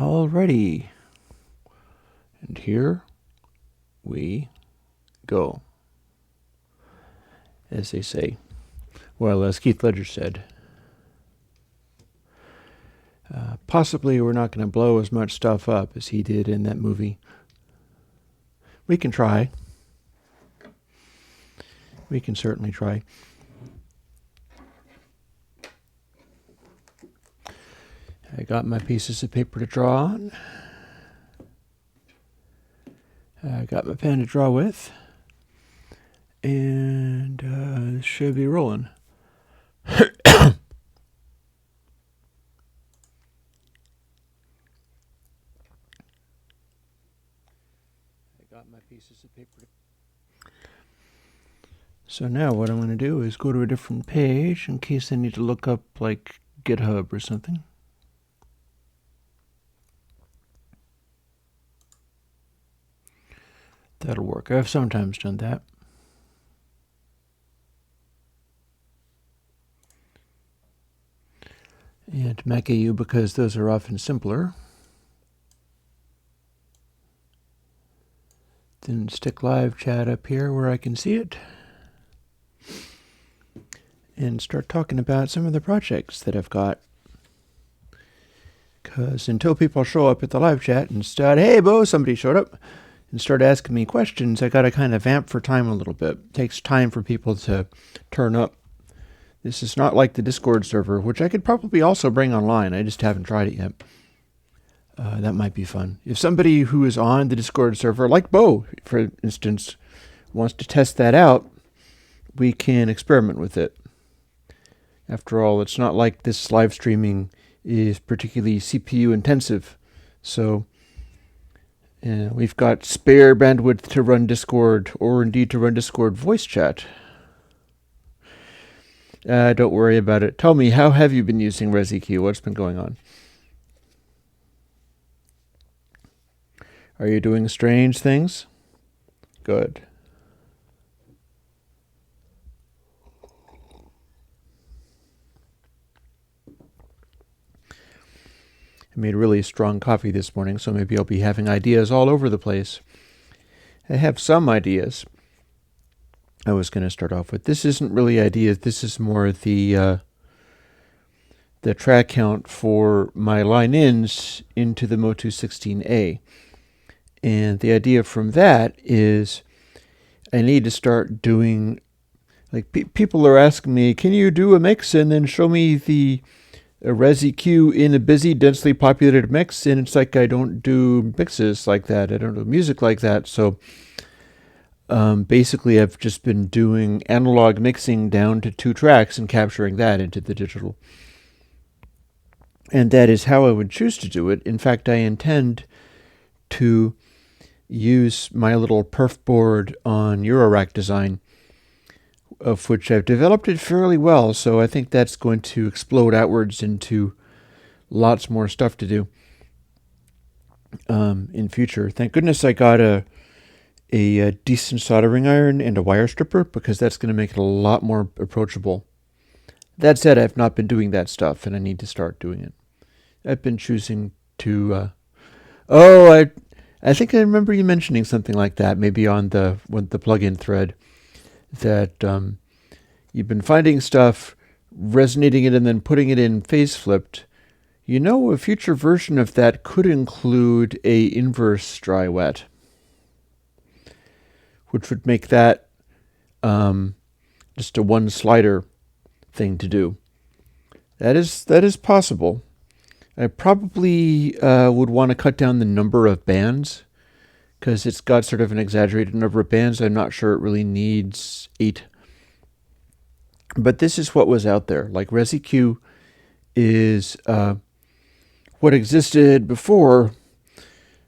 Alrighty. And here we go. As they say. Well, as Keith Ledger said, possibly we're not going to blow as much stuff up as he did in that movie. We can try. We can certainly try. I got my pieces of paper to draw on. I got my pen to draw with. And this should be rolling. I got my pieces of paper. So now what I'm going to do is go to a different page in case I need to look up like GitHub or something. That'll work. I've sometimes done that. And MacAU because those are often simpler. Then stick live chat up here where I can see it. And start talking about some of the projects that I've got. Because until people show up at the live chat and start, hey, Bo, somebody showed up, and start asking me questions, I got to kind of vamp for time a little bit. It takes time for people to turn up. This is not like the Discord server, which I could probably also bring online. I just haven't tried it yet. That might be fun. If somebody who is on the Discord server, like Bo, for instance, wants to test that out, we can experiment with it. After all, it's not like this live streaming is particularly CPU intensive. So we've got spare bandwidth to run Discord, or indeed to run Discord voice chat. Don't worry about it. Tell me, how have you been using ResiQ? What's been going on? Are you doing strange things? Good. I made really strong coffee this morning, so maybe I'll be having ideas all over the place. I have some ideas. I was going to start off with. This isn't really ideas. This is more the track count for my line-ins into the Motu 16A. And the idea from that is I need to start doing, like people are asking me, can you do a mix and then show me the ResiQ in a busy, densely populated mix? And it's like I don't do mixes like that. I don't do music like that. So basically I've just been doing analog mixing down to 2 tracks and capturing that into the digital. And that is how I would choose to do it. In fact, I intend to use my little perf board on Eurorack design, of which I've developed it fairly well, so I think that's going to explode outwards into lots more stuff to do in future. Thank goodness I got a decent soldering iron and a wire stripper, because that's going to make it a lot more approachable. That said, I've not been doing that stuff, and I need to start doing it. I've been choosing to... I think I remember you mentioning something like that, maybe on the plugin thread, that you've been finding stuff, resonating it, and then putting it in phase flipped. You know, a future version of that could include a inverse dry wet, which would make that just a one slider thing to do. That is possible. I probably would want to cut down the number of bands, because it's got sort of an exaggerated number of bands. I'm not sure it really needs 8. But this is what was out there. Like ResiQ is what existed before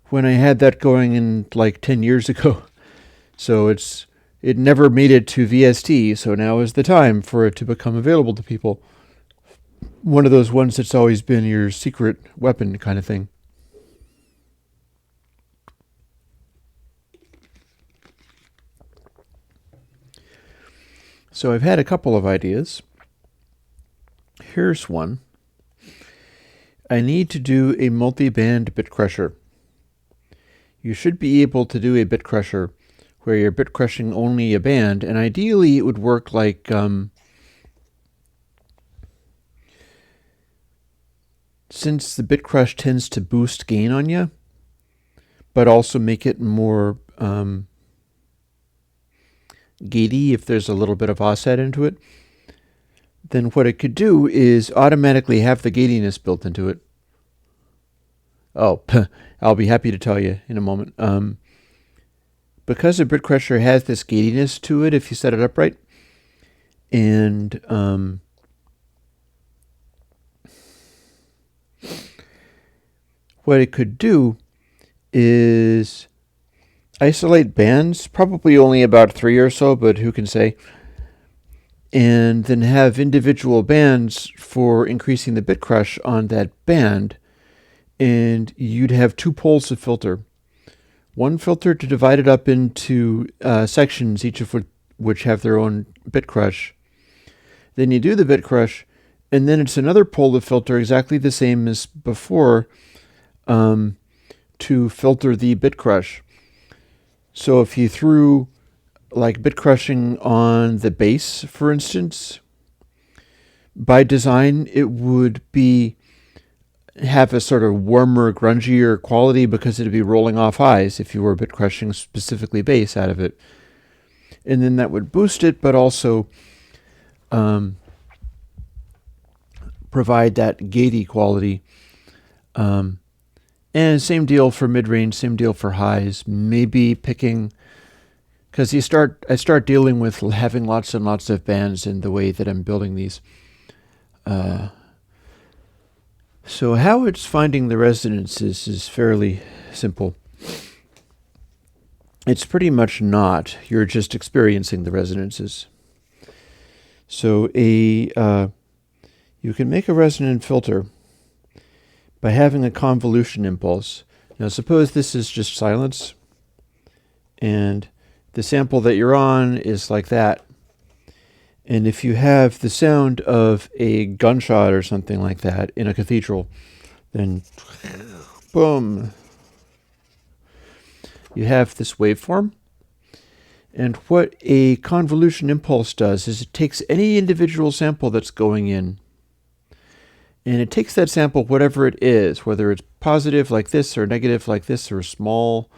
when I had that going in like 10 years ago. So it never made it to VST, so now is the time for it to become available to people. One of those ones that's always been your secret weapon kind of thing. So I've had a couple of ideas. Here's one. I need to do a multi-band bit crusher. You should be able to do a bit crusher where you're bit crushing only a band, and ideally it would work like since the bit crush tends to boost gain on you, but also make it more gatey if there's a little bit of offset into it, then what it could do is automatically have the gatiness built into it. Oh, I'll be happy to tell you in a moment. Because a bit crusher has this gatiness to it if you set it up right, and what it could do is isolate bands, probably only about 3 or so, but who can say, and then have individual bands for increasing the bit crush on that band, and you'd have 2 poles of filter. One filter to divide it up into sections, each of which have their own bit crush. Then you do the bit crush, and then it's another pole of filter exactly the same as before to filter the bit crush. So if you threw like bit crushing on the bass, for instance, by design it would have a sort of warmer, grungier quality because it'd be rolling off highs if you were bit crushing specifically bass out of it. And then that would boost it, but also provide that gaty quality. And same deal for mid-range, same deal for highs. Maybe picking, because I start dealing with having lots and lots of bands in the way that I'm building these. So how it's finding the resonances is fairly simple. It's pretty much not. You're just experiencing the resonances. So you can make a resonant filter by having a convolution impulse. Now suppose this is just silence, and the sample that you're on is like that. And if you have the sound of a gunshot or something like that in a cathedral, then boom, you have this waveform. And what a convolution impulse does is it takes any individual sample that's going in, and it takes that sample, whatever it is, whether it's positive like this or negative like this or small,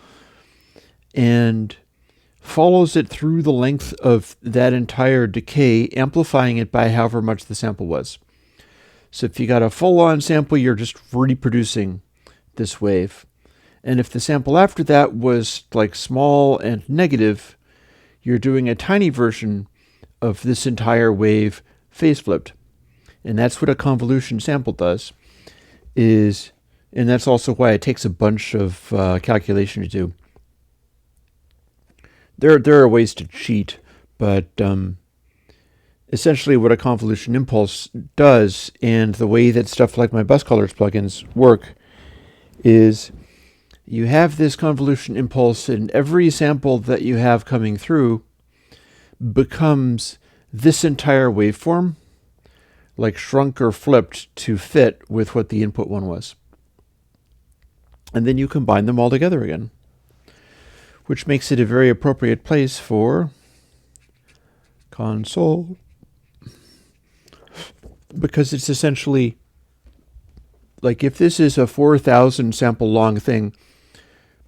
and follows it through the length of that entire decay, amplifying it by however much the sample was. So if you got a full-on sample, you're just reproducing this wave. And if the sample after that was like small and negative, you're doing a tiny version of this entire wave phase flipped. And that's what a convolution sample does. And that's also why it takes a bunch of calculation to do. There are ways to cheat, but essentially what a convolution impulse does, and the way that stuff like my bus colors plugins work, is you have this convolution impulse, and every sample that you have coming through becomes this entire waveform, like shrunk or flipped to fit with what the input one was. And then you combine them all together again, which makes it a very appropriate place for console, because it's essentially like if this is a 4,000 sample long thing,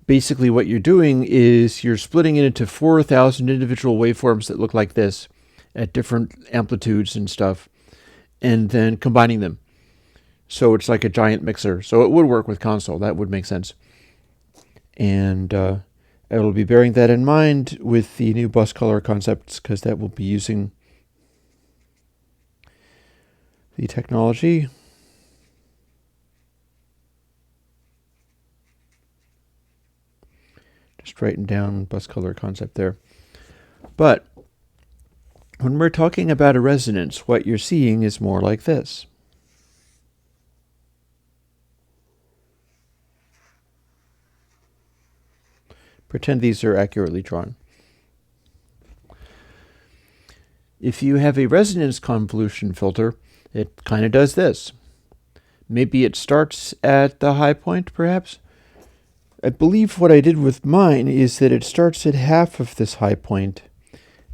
basically what you're doing is you're splitting it into 4,000 individual waveforms that look like this at different amplitudes and stuff, and then combining them. So it's like a giant mixer. So it would work with console. That would make sense. And I will be bearing that in mind with the new bus color concepts, because that will be using the technology. Just writing down bus color concept there. But when we're talking about a resonance, what you're seeing is more like this. Pretend these are accurately drawn. If you have a resonance convolution filter, it kind of does this. Maybe it starts at the high point, perhaps? I believe what I did with mine is that it starts at half of this high point,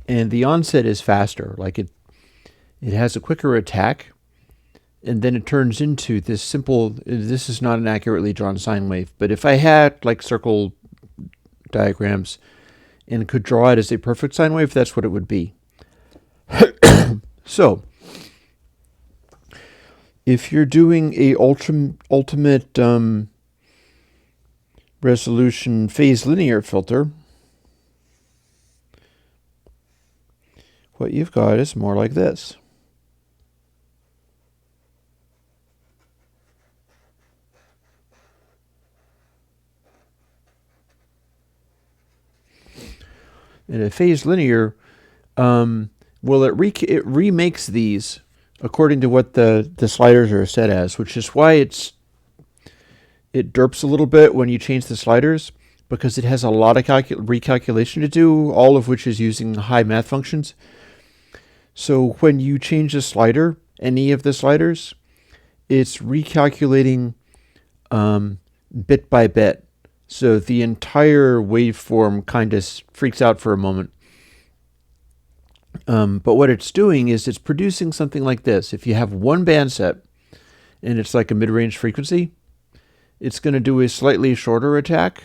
and the onset is faster. Like it has a quicker attack, and then it turns into this simple, this is not an accurately drawn sine wave, but if I had like circle diagrams and could draw it as a perfect sine wave, that's what it would be. So, if you're doing a ultimate resolution phase linear filter, what you've got is more like this. In a phase linear, well, it remakes these according to what the sliders are set as, which is why it derps a little bit when you change the sliders, because it has a lot of recalculation to do, all of which is using high math functions. So when you change a slider, any of the sliders, it's recalculating bit by bit. So the entire waveform kind of freaks out for a moment. But what it's doing is it's producing something like this. If you have one band set and it's like a mid-range frequency, it's going to do a slightly shorter attack,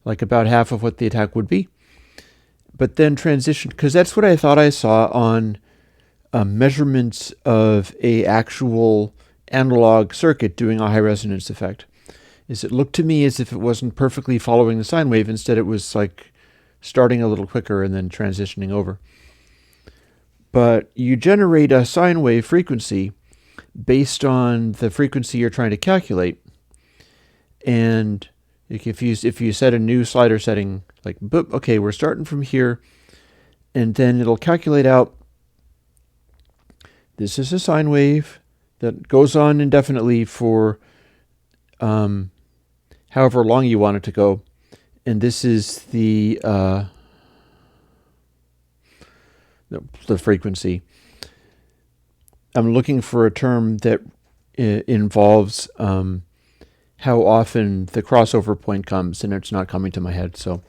like about half of what the attack would be. But then transition, because that's what I thought I saw on measurements of a actual analog circuit doing a high resonance effect, is it looked to me as if it wasn't perfectly following the sine wave. Instead, it was like starting a little quicker and then transitioning over. But you generate a sine wave frequency based on the frequency you're trying to calculate. And if you set a new slider setting, like, okay, we're starting from here, and then it'll calculate out, this is a sine wave that goes on indefinitely for however long you want it to go. And this is the frequency. I'm looking for a term that involves how often the crossover point comes, and it's not coming to my head. So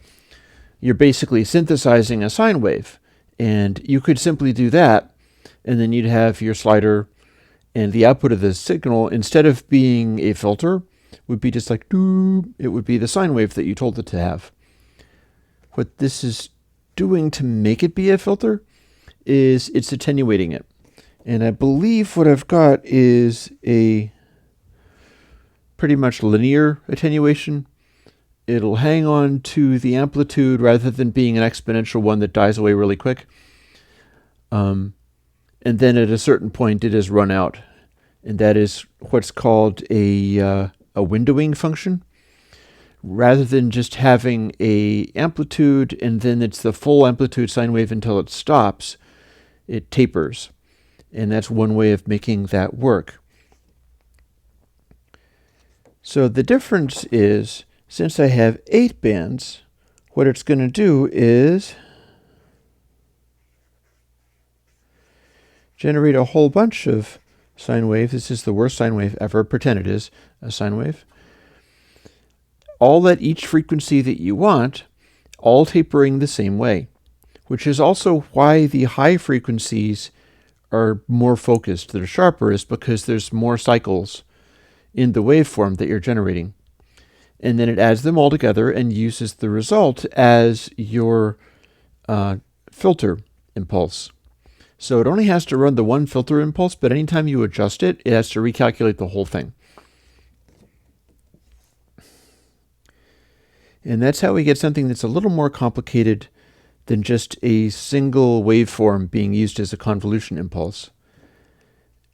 you're basically synthesizing a sine wave, and you could simply do that, and then you'd have your slider, and the output of the signal, instead of being a filter, would be just like, doo, it would be the sine wave that you told it to have. What this is doing to make it be a filter is it's attenuating it. And I believe what I've got is a pretty much linear attenuation. It'll hang on to the amplitude rather than being an exponential one that dies away really quick. And then at a certain point, it has run out. And that is what's called a windowing function. Rather than just having a amplitude and then it's the full amplitude sine wave until it stops, it tapers. And that's one way of making that work. So the difference is, since I have 8 bands, what it's going to do is generate a whole bunch of sine waves. This is the worst sine wave ever. Pretend it is a sine wave. All at each frequency that you want, all tapering the same way, which is also why the high frequencies are more focused, they're sharper, is because there's more cycles in the waveform that you're generating. And then it adds them all together and uses the result as your filter impulse. So it only has to run the one filter impulse, but anytime you adjust it, it has to recalculate the whole thing. And that's how we get something that's a little more complicated than just a single waveform being used as a convolution impulse.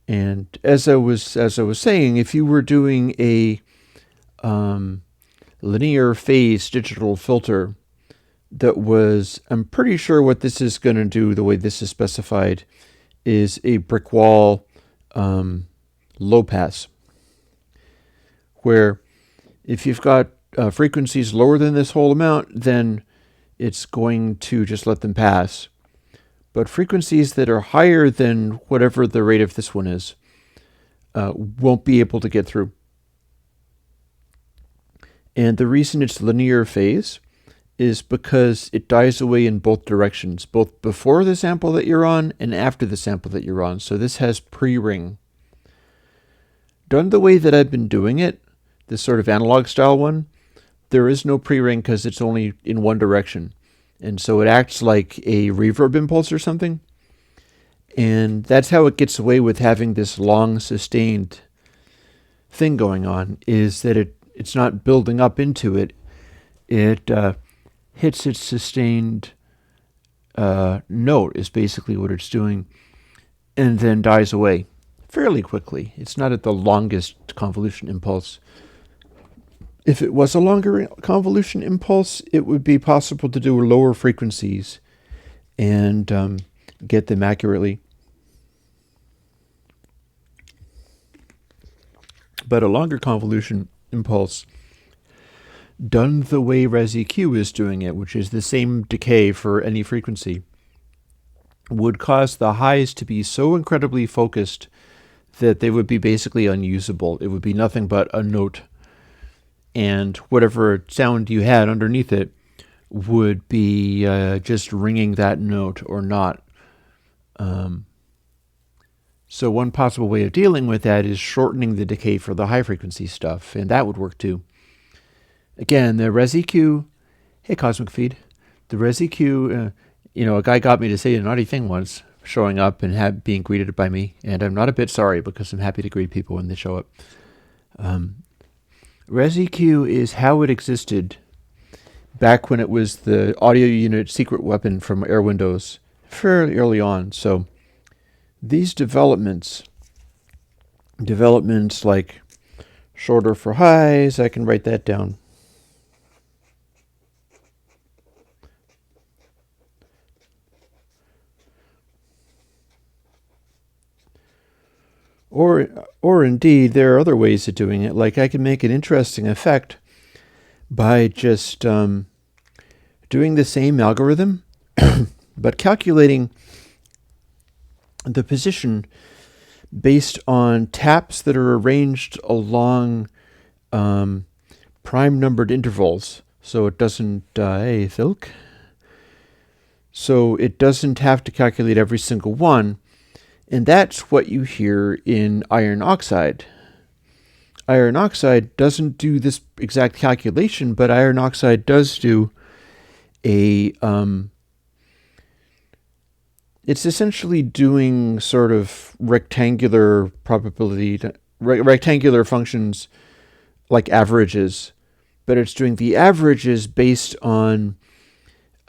And as I was saying, if you were doing a linear phase digital filter that was, I'm pretty sure what this is going to do, the way this is specified, is a brick wall low pass, where if you've got frequencies lower than this whole amount, then it's going to just let them pass. But frequencies that are higher than whatever the rate of this one is, won't be able to get through. And the reason it's linear phase is because it dies away in both directions, both before the sample that you're on and after the sample that you're on. So this has pre-ring. Done the way that I've been doing it, this sort of analog style one, there is no pre-ring because it's only in one direction. And so it acts like a reverb impulse or something. And that's how it gets away with having this long sustained thing going on, is that it's not building up into it. It hits its sustained note is basically what it's doing, and then dies away fairly quickly. It's not at the longest convolution impulse. If it was a longer convolution impulse, it would be possible to do lower frequencies and get them accurately. But a longer convolution impulse, done the way ResEQ is doing it, which is the same decay for any frequency, would cause the highs to be so incredibly focused that they would be basically unusable. It would be nothing but a note, and whatever sound you had underneath it would be just ringing that note or not. So one possible way of dealing with that is shortening the decay for the high frequency stuff, and that would work too. Again, the ResEQ, hey Cosmic Feed, the ResEQ, a guy got me to say a naughty thing once, showing up and being greeted by me, and I'm not a bit sorry because I'm happy to greet people when they show up. ResEQ is how it existed back when it was the audio unit secret weapon from Airwindows fairly early on. So these developments like shorter for highs, I can write that down. Or indeed, there are other ways of doing it. Like I can make an interesting effect by just doing the same algorithm, but calculating the position based on taps that are arranged along prime numbered intervals. So it doesn't, hey Thilk. So it doesn't have to calculate every single one. And that's what you hear in iron oxide. Iron oxide doesn't do this exact calculation, but iron oxide does do a, it's essentially doing sort of rectangular probability, rectangular functions like averages, but it's doing the averages based on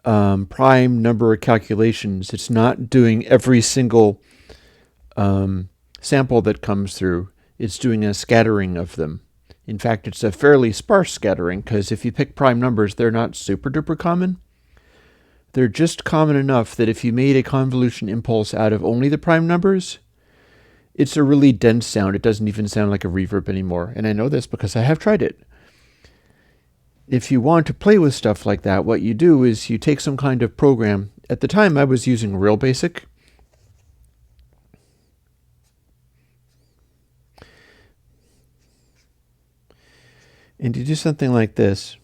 prime number calculations. It's not doing every single sample that comes through. It's doing a scattering of them. In fact, it's a fairly sparse scattering, because if you pick prime numbers, they're not super duper common. They're just common enough that if you made a convolution impulse out of only the prime numbers, it's a really dense sound. It doesn't even sound like a reverb anymore. And I know this because I have tried it. If you want to play with stuff like that, what you do is you take some kind of program. At the time, I was using Real Basic. And you do something like this.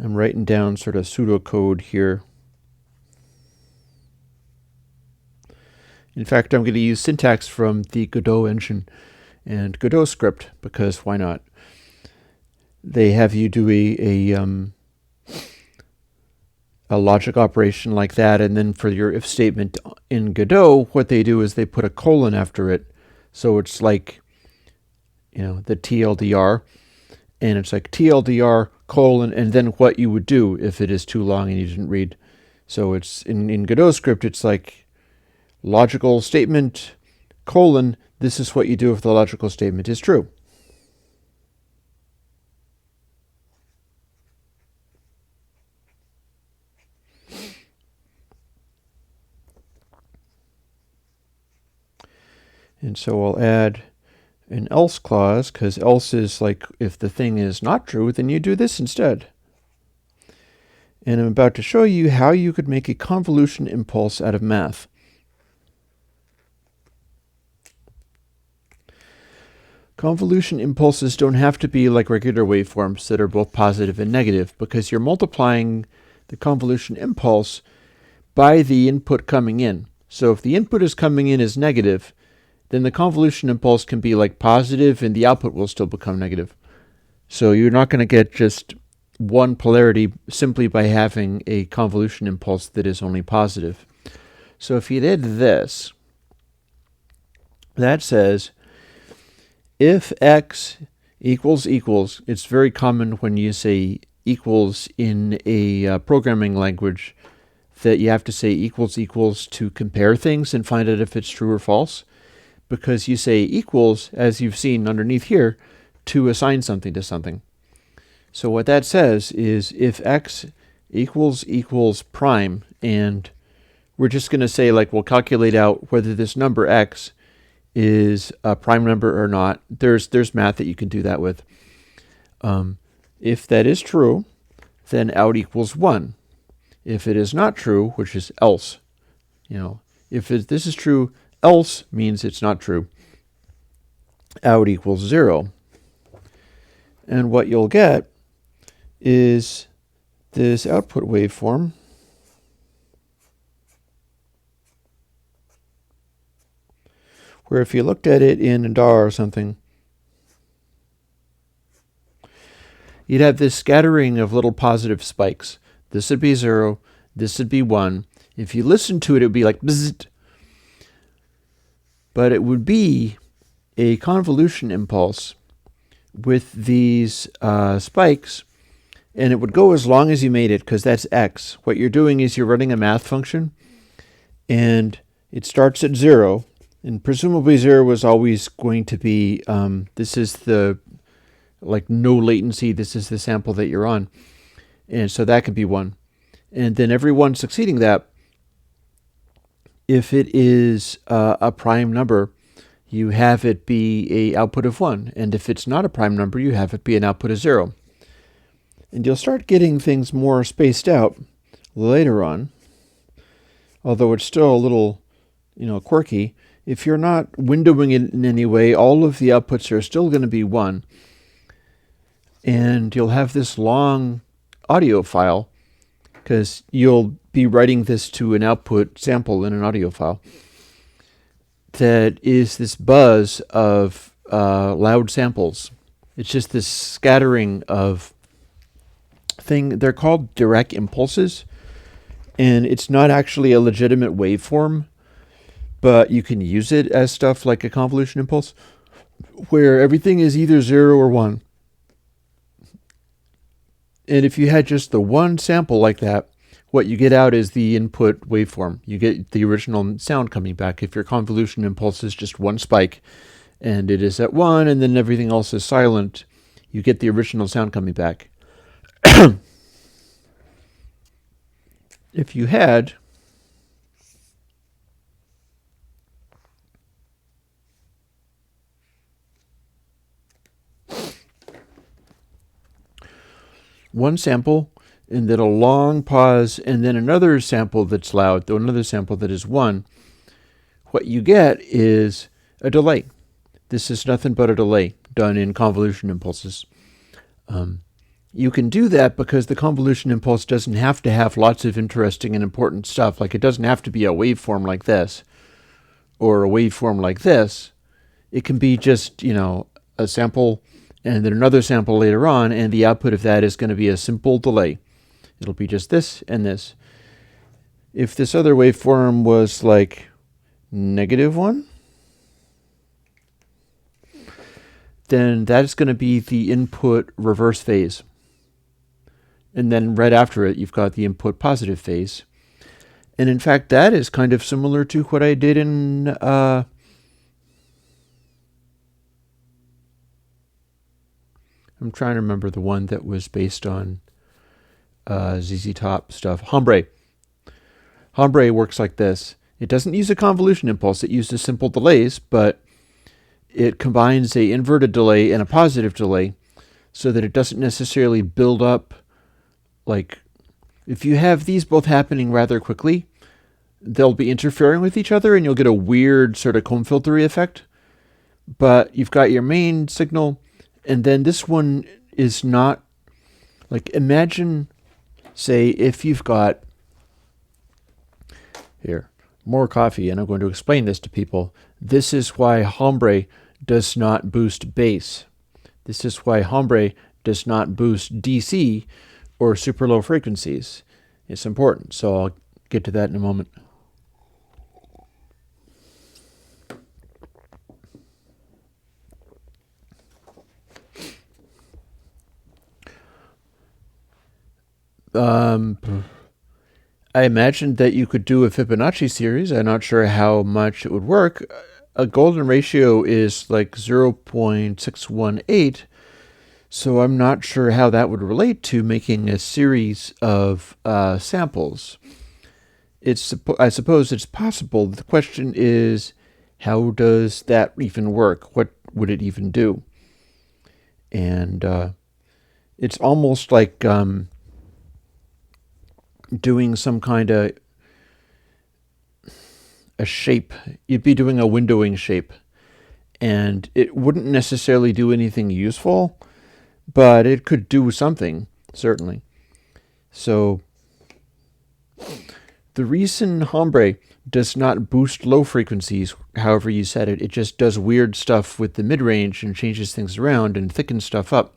I'm writing down sort of pseudocode here. In fact, I'm going to use syntax from the Godot engine and Godot script, because why not? They have you do a logic operation like that, and then for your if statement in Godot, what they do is they put a colon after it. So it's like, the TLDR, and it's like TLDR colon, and then what you would do if it is too long and you didn't read. So it's in Godot script, it's like logical statement colon, this is what you do if the logical statement is true. And so I'll add an else clause, because else is like if the thing is not true, then you do this instead. and I'm about to show you how you could make a convolution impulse out of math. Convolution impulses don't have to be like regular waveforms that are both positive and negative, because you're multiplying the convolution impulse by the input coming in. So if the input is coming in as negative, then the convolution impulse can be like positive and the output will still become negative. So you're not going to get just one polarity simply by having a convolution impulse that is only positive. So if you did this, that says if x equals, it's very common when you say equals in a programming language that you have to say equals to compare things and find out if it's true or false, because you say equals, as you've seen underneath here, to assign something to something. So what that says is if x equals prime, and we're just going to say, like, we'll calculate out whether this number x is a prime number or not. There's math that you can do that with. If that is true, then out equals 1. If it is not true, which is else, if this is true, else means it's not true, out equals 0. And what you'll get is this output waveform where if you looked at it in a DAW or something, you'd have this scattering of little positive spikes. This would be 0, this would be 1. If you listen to it, it would be like bzzzt. But it would be a convolution impulse with these spikes, and it would go as long as you made it, because that's x. What you're doing is you're running a math function, and it starts at 0, and presumably 0 was always going to be, this is the, like, no latency, this is the sample that you're on. And so that could be 1. And then every one succeeding that, if it is a prime number, you have it be an output of 1. And if it's not a prime number, you have it be an output of 0. And you'll start getting things more spaced out later on, although it's still a little, quirky. If you're not windowing it in any way, all of the outputs are still going to be 1. And you'll have this long audio file, because you'll be writing this to an output sample in an audio file that is this buzz of loud samples. It's just this scattering of thing. They're called direct impulses, and it's not actually a legitimate waveform, but you can use it as stuff like a convolution impulse, where everything is either 0 or 1. And if you had just the one sample like that, what you get out is the input waveform. You get the original sound coming back. If your convolution impulse is just one spike, and it is at 1, and then everything else is silent, you get the original sound coming back. If you had one sample, and then a long pause, and then another sample that's loud, though another sample that is 1, what you get is a delay. This is nothing but a delay done in convolution impulses. You can do that because the convolution impulse doesn't have to have lots of interesting and important stuff. Like, it doesn't have to be a waveform like this or a waveform like this. It can be just, a sample and then another sample later on, and the output of that is going to be a simple delay. It'll be just this and this. If this other waveform was like -1, then that's going to be the input reverse phase. And then right after it, you've got the input positive phase. And in fact, that is kind of similar to what I did in I'm trying to remember the one that was based on ZZ Top stuff. Hombre. Hombre works like this. It doesn't use a convolution impulse. It uses simple delays, but it combines a inverted delay and a positive delay so that it doesn't necessarily build up, like, If you have these both happening rather quickly, they'll be interfering with each other and you'll get a weird sort of comb filtery effect. But you've got your main signal, and then this one is not, like, imagine, say, if you've got, here, more coffee, and I'm going to explain this to people. This is why Hombre does not boost bass. This is why Hombre does not boost DC or super low frequencies. It's important, so I'll get to that in a moment. I imagined that you could do a Fibonacci series. I'm not sure how much it would work. A golden ratio is like 0.618, so I'm not sure how that would relate to making a series of samples. I suppose it's possible. The question is, how does that even work? What would it even do? And it's almost like doing some kind of a shape. You'd be doing a windowing shape, and it wouldn't necessarily do anything useful, but it could do something, certainly. So the reason Hombre does not boost low frequencies, however you set it, it just does weird stuff with the mid-range and changes things around and thickens stuff up,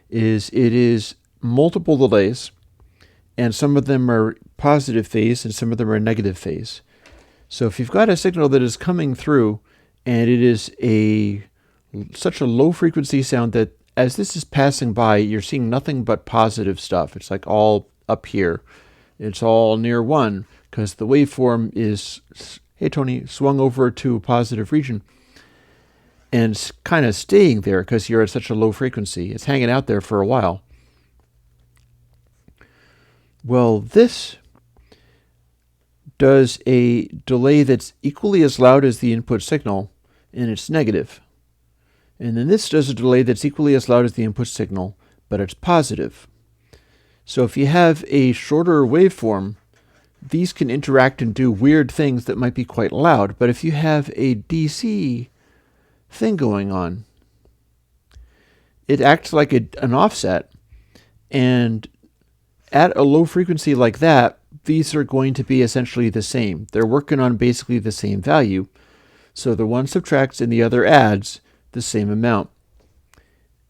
is it is multiple delays, and some of them are positive phase and some of them are negative phase. So if you've got a signal that is coming through and it is such a low frequency sound that as this is passing by, you're seeing nothing but positive stuff. It's like all up here. It's all near 1 because the waveform is, hey Tony, swung over to a positive region and it's kind of staying there because you're at such a low frequency. It's hanging out there for a while. Well, this does a delay that's equally as loud as the input signal, and it's negative. And then this does a delay that's equally as loud as the input signal, but it's positive. So if you have a shorter waveform, these can interact and do weird things that might be quite loud. But if you have a DC thing going on, it acts like an offset, and at a low frequency like that, these are going to be essentially the same. They're working on basically the same value. So the one subtracts and the other adds the same amount.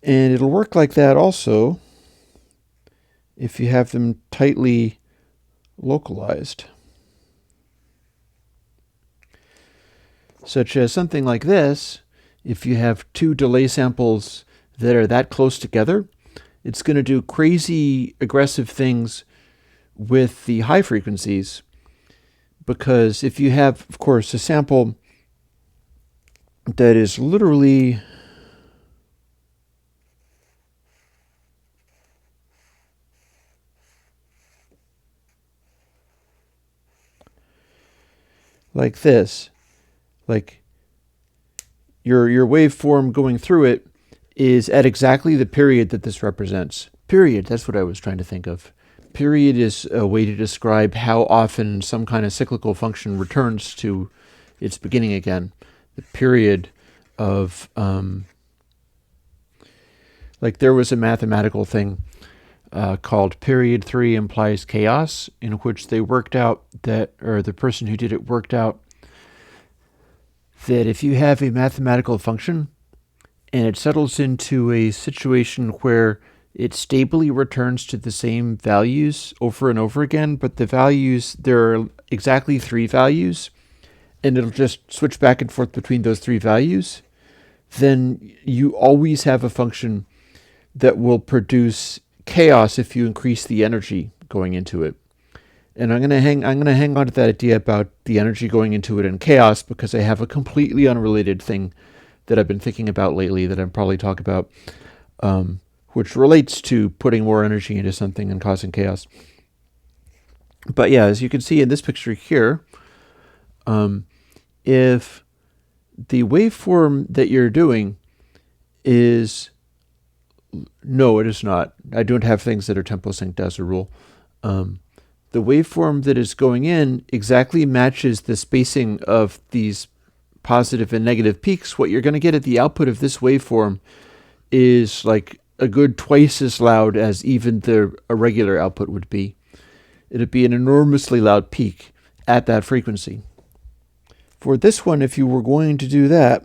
And it'll work like that also if you have them tightly localized. Such as something like this, if you have two delay samples that are that close together, it's going to do crazy aggressive things with the high frequencies, because if you have, of course, a sample that is literally like this, like your waveform going through it is at exactly the period that this represents. Period, that's what I was trying to think of. Period is a way to describe how often some kind of cyclical function returns to its beginning again. The period of, like there was a mathematical thing called period 3 implies chaos, in which they worked out that, or the person who did it worked out that if you have a mathematical function and it settles into a situation where it stably returns to the same values over and over again, but the values, there are exactly 3 values, and it'll just switch back and forth between those 3 values, then you always have a function that will produce chaos if you increase the energy going into it. And I'm gonna hang on to that idea about the energy going into it and chaos, because I have a completely unrelated thing that I've been thinking about lately that I'll probably talk about, which relates to putting more energy into something and causing chaos. But yeah, as you can see in this picture here, if the waveform that you're doing is, no, it is not. I don't have things that are tempo synced as a rule. the waveform that is going in exactly matches the spacing of these positive and negative peaks, what you're going to get at the output of this waveform is like a good twice as loud as even a regular output would be. It'd be an enormously loud peak at that frequency. For this one, if you were going to do that,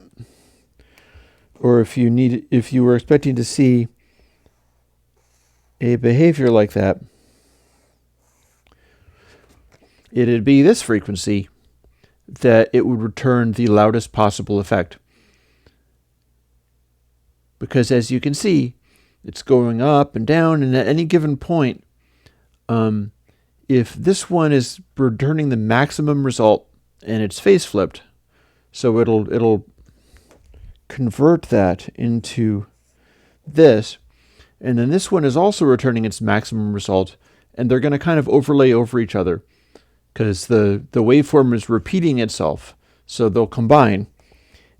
or if you were expecting to see a behavior like that, it'd be this frequency that it would return the loudest possible effect. Because as you can see, it's going up and down, and at any given point, if this one is returning the maximum result and it's phase flipped, so it'll convert that into this, and then this one is also returning its maximum result, and they're going to kind of overlay over each other because the waveform is repeating itself, so they'll combine,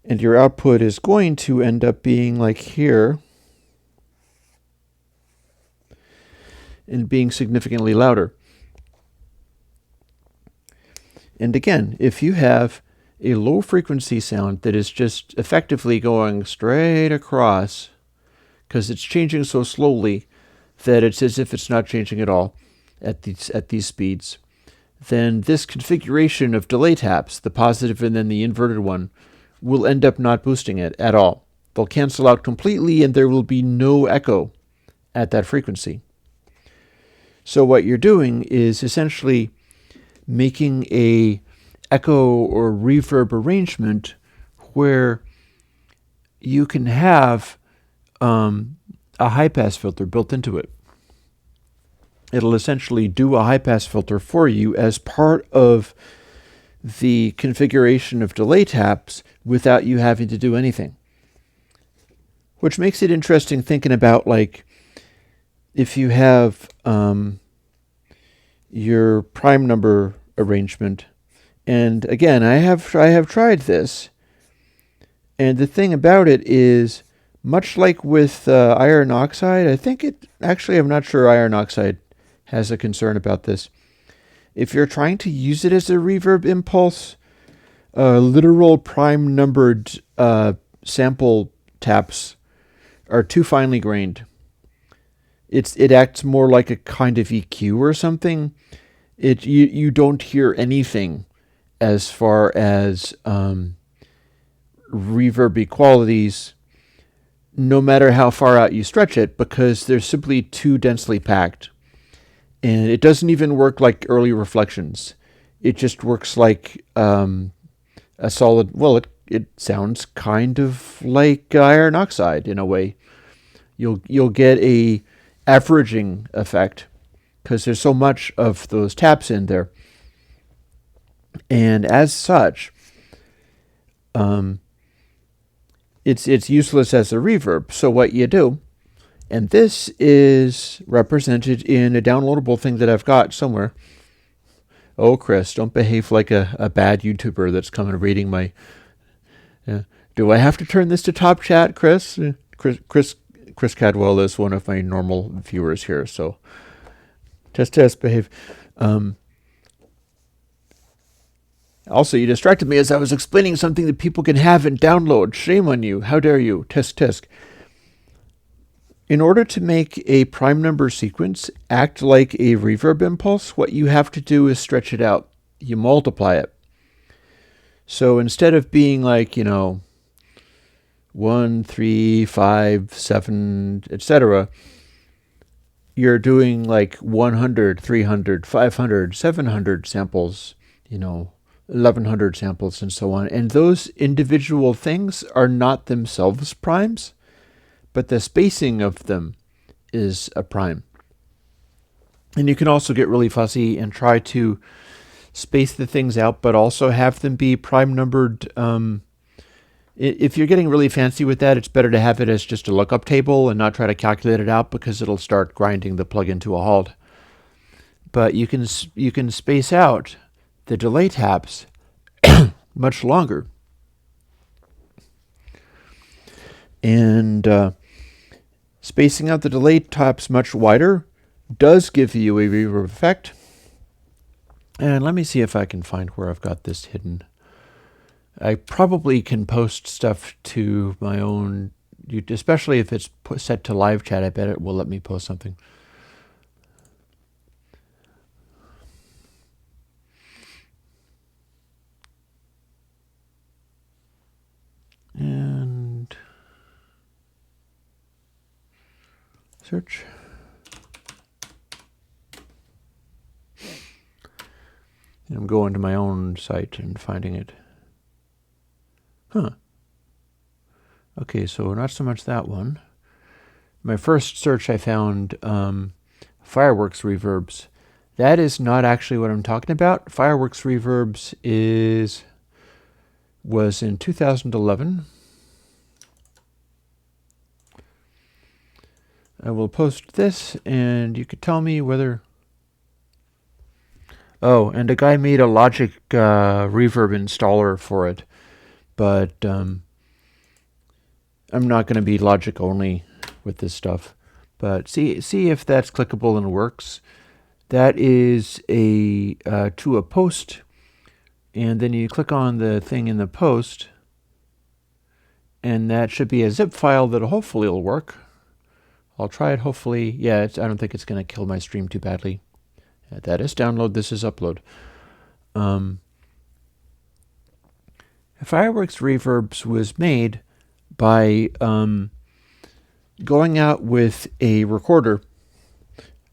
and your output is going to end up being like here and being significantly louder. And again, if you have a low frequency sound that is just effectively going straight across, because it's changing so slowly that it's as if it's not changing at all at these speeds, then this configuration of delay taps, the positive and then the inverted one, will end up not boosting it at all. They'll cancel out completely and there will be no echo at that frequency. So what you're doing is essentially making a echo or reverb arrangement where you can have a high-pass filter built into it. It'll essentially do a high-pass filter for you as part of the configuration of delay taps without you having to do anything. Which makes it interesting thinking about, like, if you have your prime number arrangement, and again, I have tried this, and the thing about it is, much like with iron oxide, I'm not sure iron oxide has a concern about this. If you're trying to use it as a reverb impulse, literal prime numbered sample taps are too finely grained. It acts more like a kind of EQ or something. You don't hear anything as far as reverby qualities, no matter how far out you stretch it, because they're simply too densely packed. And it doesn't even work like early reflections. It just works like a solid, well, it sounds kind of like iron oxide in a way. You'll get a averaging effect because there's so much of those taps in there. And as such, it's useless as a reverb. So what you do, and this is represented in a downloadable thing that I've got somewhere. Oh, Chris, don't behave like a bad YouTuber that's coming reading my... do I have to turn this to top chat, Chris? Chris Cadwell is one of my normal viewers here, so test, behave. Also, you distracted me as I was explaining something that people can have and download. Shame on you. How dare you? Test. In order to make a prime number sequence act like a reverb impulse, what you have to do is stretch it out. You multiply it. So instead of being like, 1, 3, 5, 7, etc., you're doing like 100, 300, 500, 700 samples, 1100 samples and so on. And those individual things are not themselves primes, but the spacing of them is a prime. And you can also get really fussy and try to space the things out, but also have them be prime numbered. If you're getting really fancy with that, it's better to have it as just a lookup table and not try to calculate it out, because it'll start grinding the plugin to a halt. But you can space out the delay taps much longer. And spacing out the delay taps much wider does give you a reverb effect. And let me see if I can find where I've got this hidden. I probably can post stuff to my own, especially if it's set to live chat. I bet it will let me post something. And search. And I'm going to my own site and finding it. Huh. Okay, so not so much that one. My first search I found fireworks reverbs. That is not actually what I'm talking about. Fireworks reverbs was in 2011. I will post this, and you could tell me whether... Oh, and a guy made a Logic reverb installer for it, but I'm not going to be Logic only with this stuff. But see if that's clickable and works. That is to a post, and then you click on the thing in the post, and that should be a zip file that hopefully will work. I'll try it. Hopefully, yeah. I don't think it's going to kill my stream too badly. That is download. This is upload. Fireworks Reverbs was made by going out with a recorder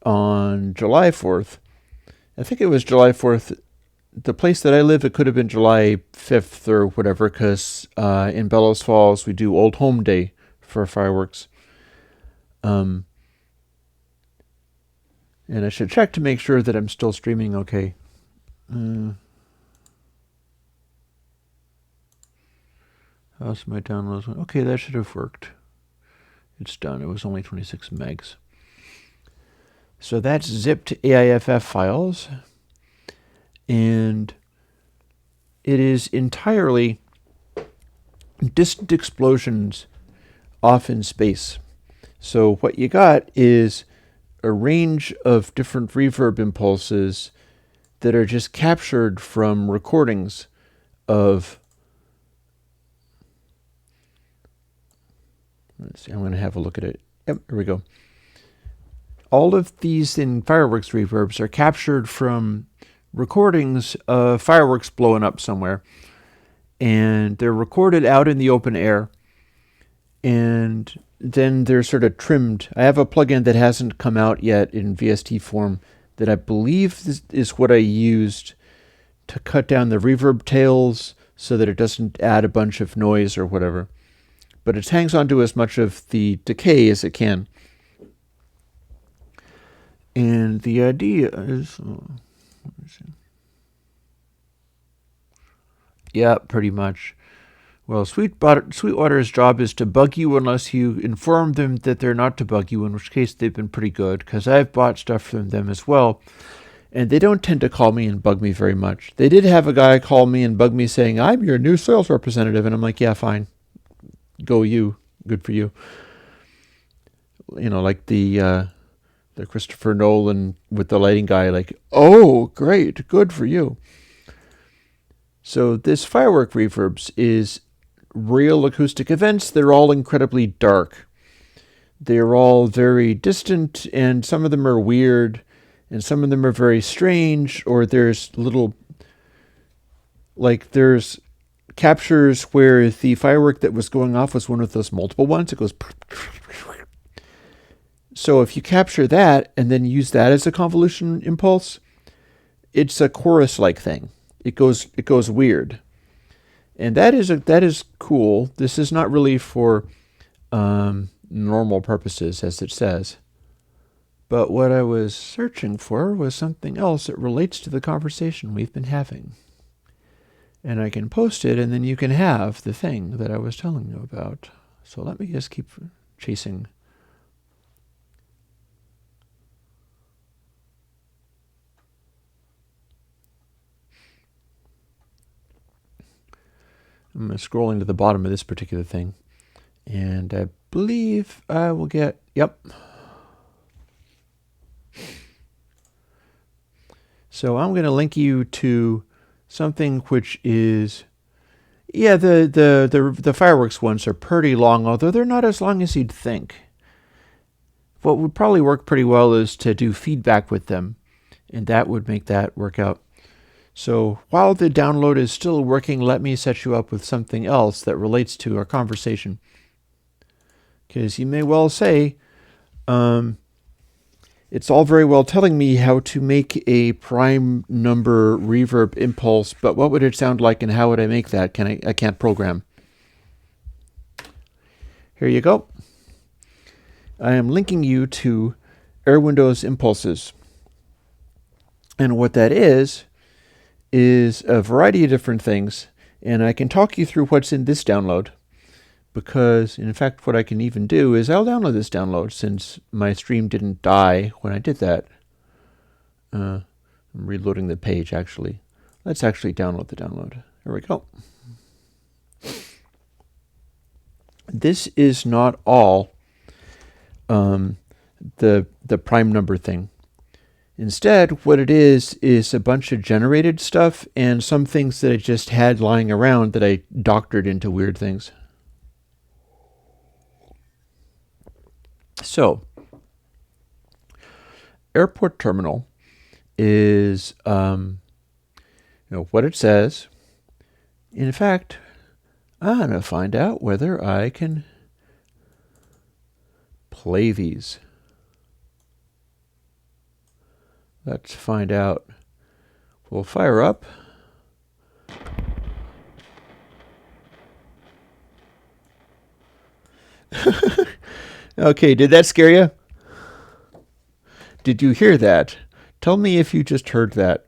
on July 4th. I think it was July 4th. The place that I live, it could have been July 5th or whatever, because in Bellows Falls we do Old Home Day for fireworks. And I should check to make sure that I'm still streaming okay. How's my downloads? Okay, that should have worked. It's done. It was only 26 megs. So that's zipped AIFF files. And it is entirely distant explosions off in space. So what you got is a range of different reverb impulses that are just captured from recordings of... Let's see, I'm going to have a look at it. Yep, here we go. All of these in fireworks reverbs are captured from recordings of fireworks blowing up somewhere. And they're recorded out in the open air. And then they're sort of trimmed. I have a plugin that hasn't come out yet in VST form that I believe is what I used to cut down the reverb tails so that it doesn't add a bunch of noise or whatever. But it hangs on to as much of the decay as it can. And the idea is... yeah, pretty much. Well, Sweetwater's job is to bug you unless you inform them that they're not to bug you, in which case they've been pretty good, because I've bought stuff from them as well. And they don't tend to call me and bug me very much. They did have a guy call me and bug me saying, I'm your new sales representative. And I'm like, yeah, fine. Go you. Good for you. You know, like the Christopher Nolan with the lighting guy, like, oh, great. Good for you. So this firework reverbs is real acoustic events. They're all incredibly dark. They're all very distant, and some of them are weird, and some of them are very strange, or there's there's captures where the firework that was going off was one of those multiple ones. It goes... So if you capture that and then use that as a convolution impulse, it's a chorus-like thing. It goes weird. And that is cool. This is not really for normal purposes, as it says. But what I was searching for was something else that relates to the conversation we've been having. And I can post it, and then you can have the thing that I was telling you about. So let me just keep chasing. I'm scrolling to the bottom of this particular thing. And I believe I will get... Yep. So I'm going to link you to something which is, yeah, the fireworks ones are pretty long, although they're not as long as you'd think. What would probably work pretty well is to do feedback with them, and that would make that work out. So while the download is still working, let me set you up with something else that relates to our conversation. Because you may well say, it's all very well telling me how to make a prime number reverb impulse, but what would it sound like and how would I make that? I can't program. Here you go. I am linking you to Airwindows impulses. And what that is a variety of different things, and I can talk you through what's in this download, because in fact what I can even do is I'll download this download since my stream didn't die when I did that. I'm reloading the page actually. Let's actually download the download. Here we go. This is not all the prime number thing. Instead, what it is a bunch of generated stuff and some things that I just had lying around that I doctored into weird things. So, airport terminal is what it says. In fact, I'm going to find out whether I can play these. Let's find out. We'll fire up. Okay, did that scare you? Did you hear that? Tell me if you just heard that.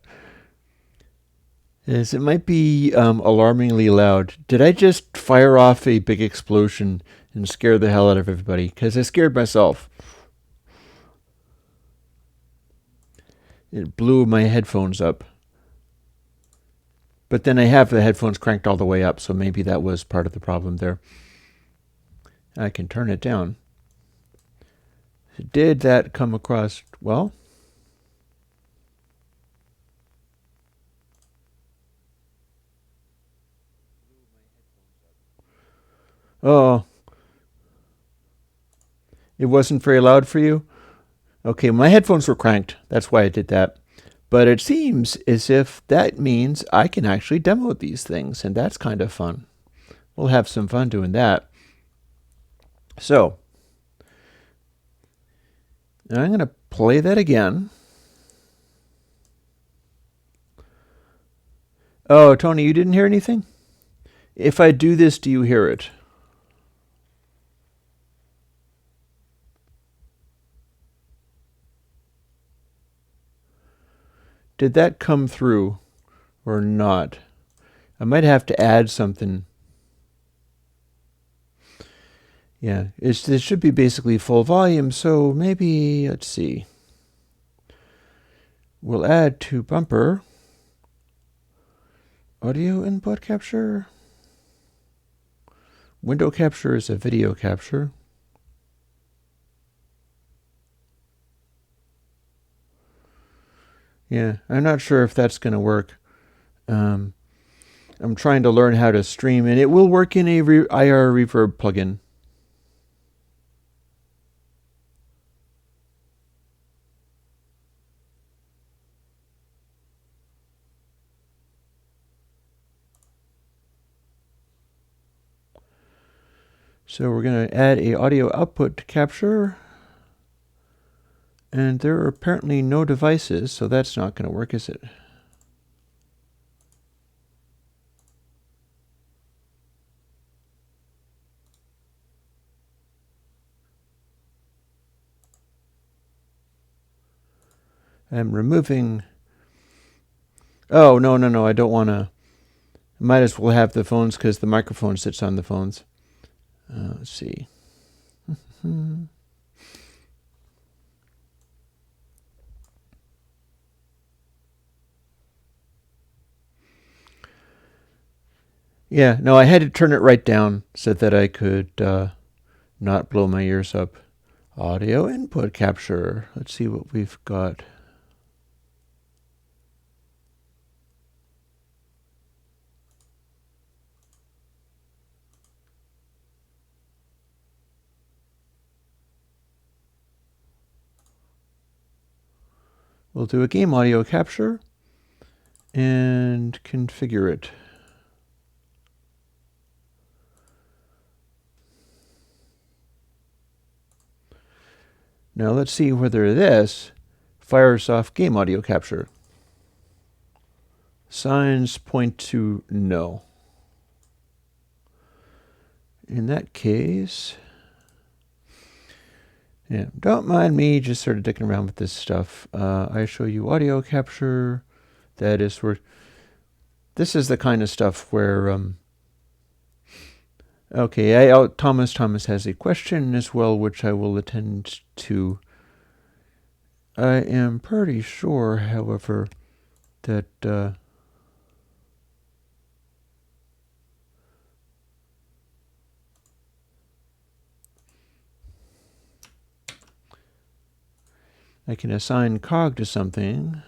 Yes, it might be alarmingly loud. Did I just fire off a big explosion and scare the hell out of everybody? Because I scared myself. It blew my headphones up. But then I have the headphones cranked all the way up, so maybe that was part of the problem there. I can turn it down. Did that come across well? Oh. It wasn't very loud for you? Okay, my headphones were cranked. That's why I did that. But it seems as if that means I can actually demo these things, and that's kind of fun. We'll have some fun doing that. So, I'm going to play that again. Oh, Tony, you didn't hear anything? If I do this, do you hear it? Did that come through or not? I might have to add something. Yeah, this should be basically full volume, so maybe, let's see. We'll add to bumper audio input capture. Window capture is a video capture. Yeah, I'm not sure if that's going to work. I'm trying to learn how to stream, and it will work in a IR Reverb plugin. So we're going to add a audio output capture. And there are apparently no devices, so that's not going to work, is it? I'm removing... Oh, no, I don't want to... Might as well have the phones because the microphone sits on the phones. Let's see. Yeah, no, I had to turn it right down so that I could not blow my ears up. Audio input capture. Let's see what we've got. We'll do a game audio capture and configure it. Now let's see whether this fires off game audio capture. Signs point to no. In that case, yeah, don't mind me just sort of dicking around with this stuff. I show you audio capture. That is where, this is the kind of stuff where, okay, Thomas has a question as well, which I will attend to. I am pretty sure, however, that I can assign cog to something.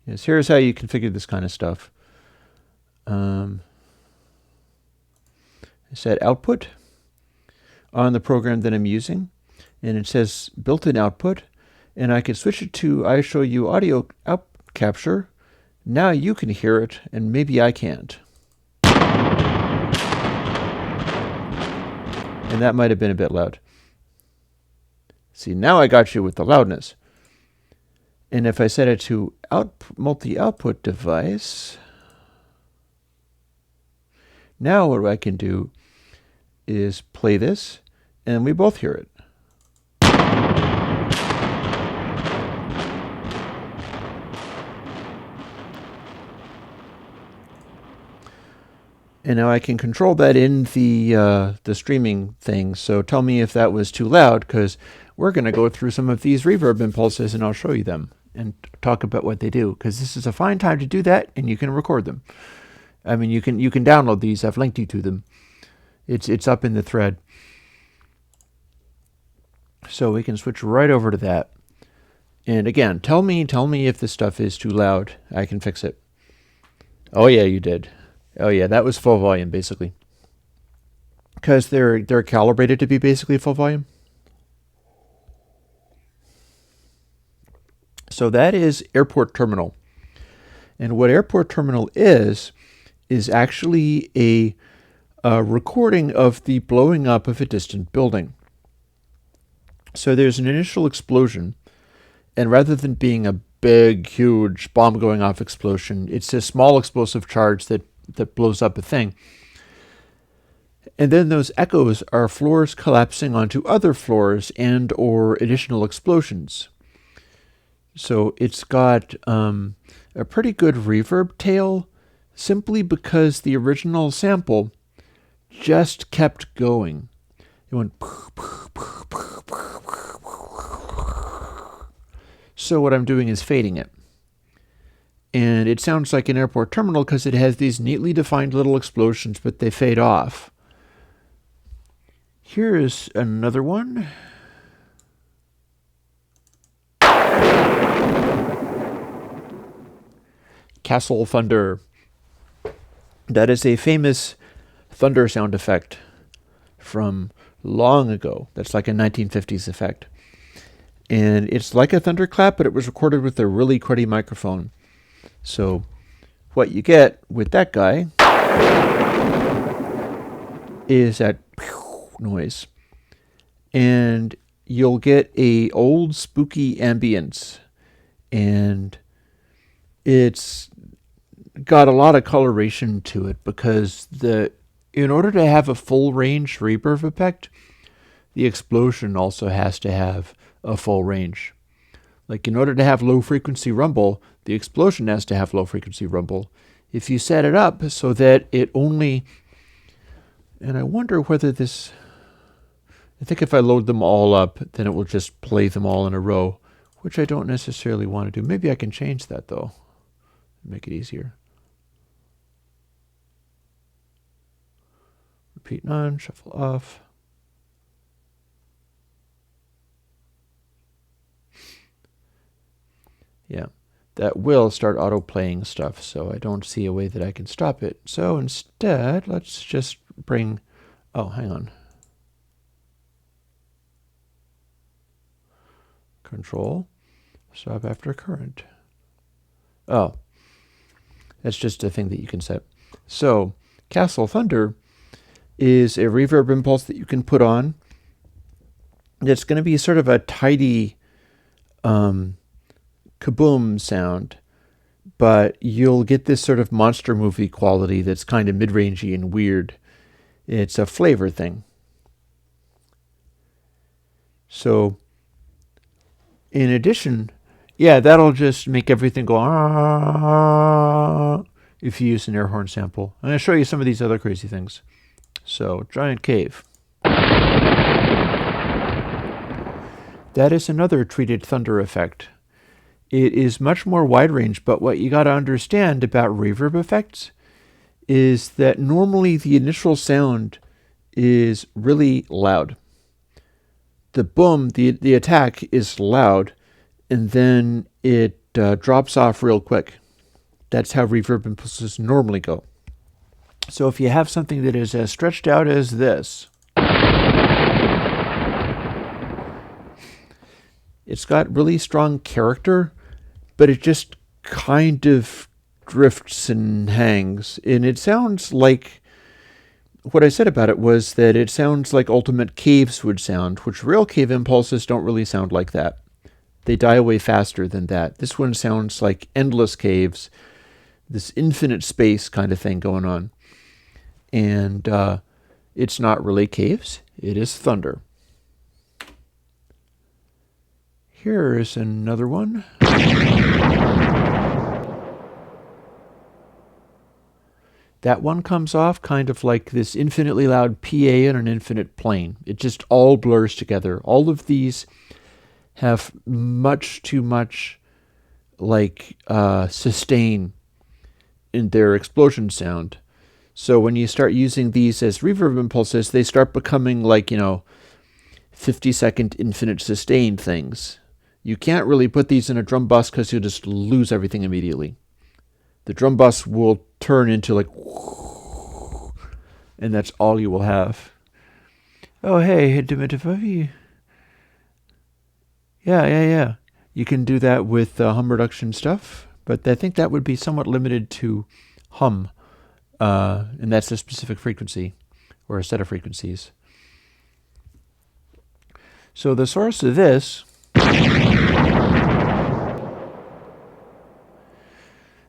Yes, here's how you configure this kind of stuff. I set output on the program that I'm using, and it says built-in output, and I can switch it to I show you audio out capture. Now you can hear it, and maybe I can't. And that might have been a bit loud. See, now I got you with the loudness. And if I set it to multi-output device, now what I can do is play this, and we both hear it. And now I can control that in the streaming thing. So tell me if that was too loud, because we're going to go through some of these reverb impulses, and I'll show you them and talk about what they do, because this is a fine time to do that, and you can record them. I mean, you can download these. I've linked you to them. It's up in the thread. So we can switch right over to that. And again, tell me if this stuff is too loud. I can fix it. Oh yeah, you did. Oh yeah, that was full volume basically. Because they're calibrated to be basically full volume. So that is Airport Terminal. And what Airport Terminal is actually a recording of the blowing up of a distant building. So there's an initial explosion, and rather than being a big, huge bomb going off explosion, it's a small explosive charge that blows up a thing. And then those echoes are floors collapsing onto other floors and or additional explosions. So it's got a pretty good reverb tail, simply because the original sample just kept going. It went. So what I'm doing is fading it. And it sounds like an airport terminal because it has these neatly defined little explosions, but they fade off. Here is another one. Castle Thunder. That is a famous thunder sound effect from long ago. That's like a 1950s effect. And it's like a thunderclap, but it was recorded with a really cruddy microphone. So what you get with that guy is that noise. And you'll get a old spooky ambience. And it's got a lot of coloration to it because in order to have a full range reverb effect, the explosion also has to have a full range. Like in order to have low frequency rumble, the explosion has to have low frequency rumble. If you set it up so that it only, and I wonder whether this, I think if I load them all up, then it will just play them all in a row, which I don't necessarily want to do. Maybe I can change that though, make it easier. Repeat none, shuffle off. Yeah, that will start auto-playing stuff, so I don't see a way that I can stop it. So instead, let's just bring, oh, hang on. Control, Stop after current. Oh, that's just a thing that you can set. So Castle Thunder is a reverb impulse that you can put on. It's going to be sort of a tidy kaboom sound, but you'll get this sort of monster movie quality that's kind of mid-rangey and weird. It's a flavor thing. So in addition, yeah, that'll just make everything go if you use an air horn sample. I'm going to show you some of these other crazy things. So, giant cave. That is another treated thunder effect. It is much more wide range, but what you got to understand about reverb effects is that normally the initial sound is really loud. The boom, the attack is loud, and then it drops off real quick. That's how reverb impulses normally go. So if you have something that is as stretched out as this, it's got really strong character, but it just kind of drifts and hangs. And it sounds like, what I said about it was that it sounds like ultimate caves would sound, which real cave impulses don't really sound like that. They die away faster than that. This one sounds like endless caves, this infinite space kind of thing going on. And it's not really caves, it is thunder. Here is another one. That one comes off kind of like this infinitely loud PA in an infinite plane. It just all blurs together. All of these have much too much like sustain in their explosion sound. So when you start using these as reverb impulses, they start becoming like, 50-second infinite sustain things. You can't really put these in a drum bus because you'll just lose everything immediately. The drum bus will turn into like, and that's all you will have. Oh, hey, Dimitifavi. Yeah. You can do that with hum reduction stuff, but I think that would be somewhat limited to hum, and that's a specific frequency or a set of frequencies. So the source of this,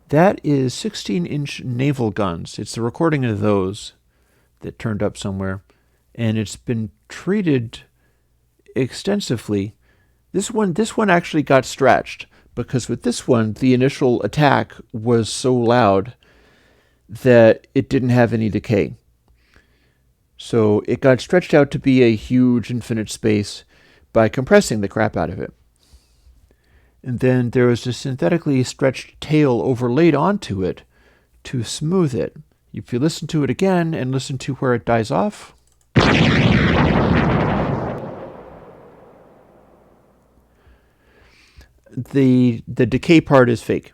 that is 16-inch naval guns. It's the recording of those that turned up somewhere, and it's been treated extensively. This one actually got stretched, because with this one, the initial attack was so loud that it didn't have any decay. So it got stretched out to be a huge infinite space by compressing the crap out of it. And then there was a synthetically stretched tail overlaid onto it to smooth it. If you listen to it again and listen to where it dies off, the decay part is fake.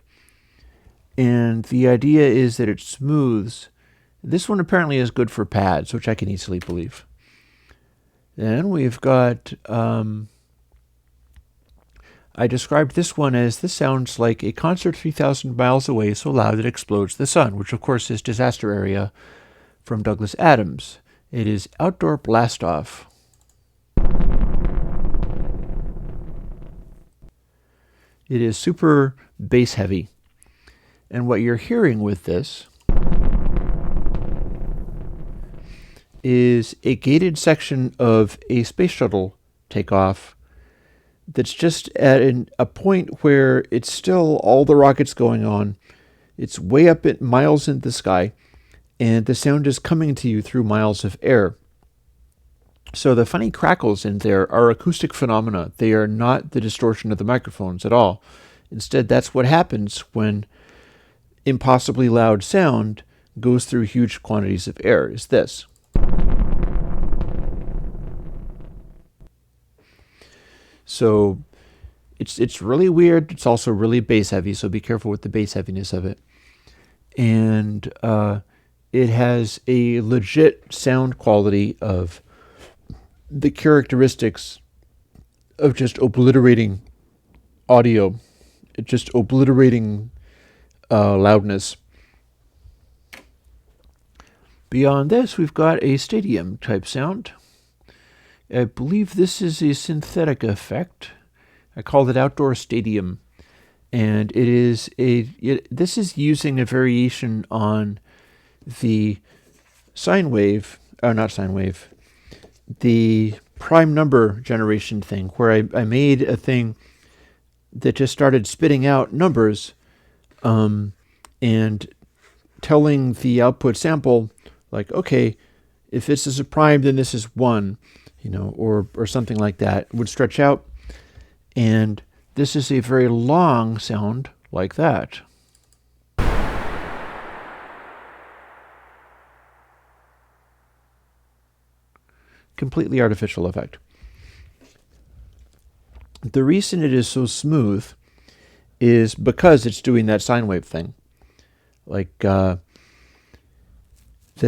And the idea is that it smooths. This one apparently is good for pads, which I can easily believe. Then we've got, I described this one as, this sounds like a concert 3,000 miles away so loud it explodes the sun, which of course is Disaster Area from Douglas Adams. It is Outdoor Blast-Off. It is super bass heavy. And what you're hearing with this is a gated section of a space shuttle takeoff that's just at a point where it's still all the rockets going on. It's way up at miles in the sky, and the sound is coming to you through miles of air. So the funny crackles in there are acoustic phenomena. They are not the distortion of the microphones at all. Instead, that's what happens when impossibly loud sound goes through huge quantities of air, is this. So it's really weird. It's also really bass heavy, so be careful with the bass heaviness of it. And it has a legit sound quality of the characteristics of just obliterating audio, just obliterating loudness. Beyond this, we've got a stadium type sound. I believe this is a synthetic effect. I called it outdoor stadium, and this is using a variation on the sine wave, not sine wave, the prime number generation thing, where I made a thing that just started spitting out numbers, and telling the output sample, like, okay, if this is a prime, then this is 1, or something like that. It would stretch out, and this is a very long sound like that. Completely artificial effect. The reason it is so smooth is because it's doing that sine wave thing. Like, I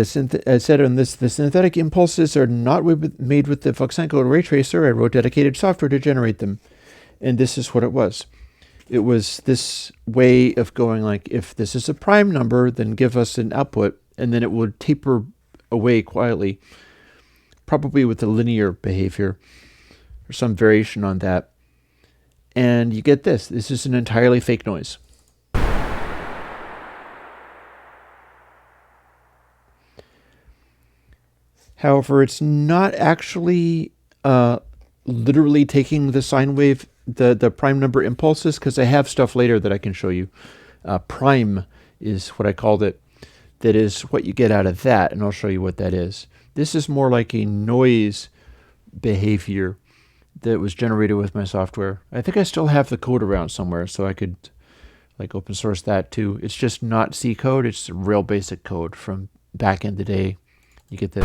said on this, the synthetic impulses are not made with the Foxenko ray tracer. I wrote dedicated software to generate them. And this is what it was. It was this way of going like, if this is a prime number, then give us an output, and then it would taper away quietly, probably with a linear behavior or some variation on that. And you get this. This is an entirely fake noise. However, it's not actually literally taking the sine wave, the prime number impulses, because I have stuff later that I can show you. Prime is what I called it. That is what you get out of that, and I'll show you what that is. This is more like a noise behavior that was generated with my software. I think I still have the code around somewhere, so I could like open source that too. It's just not C code, it's real basic code from back in the day. You get this.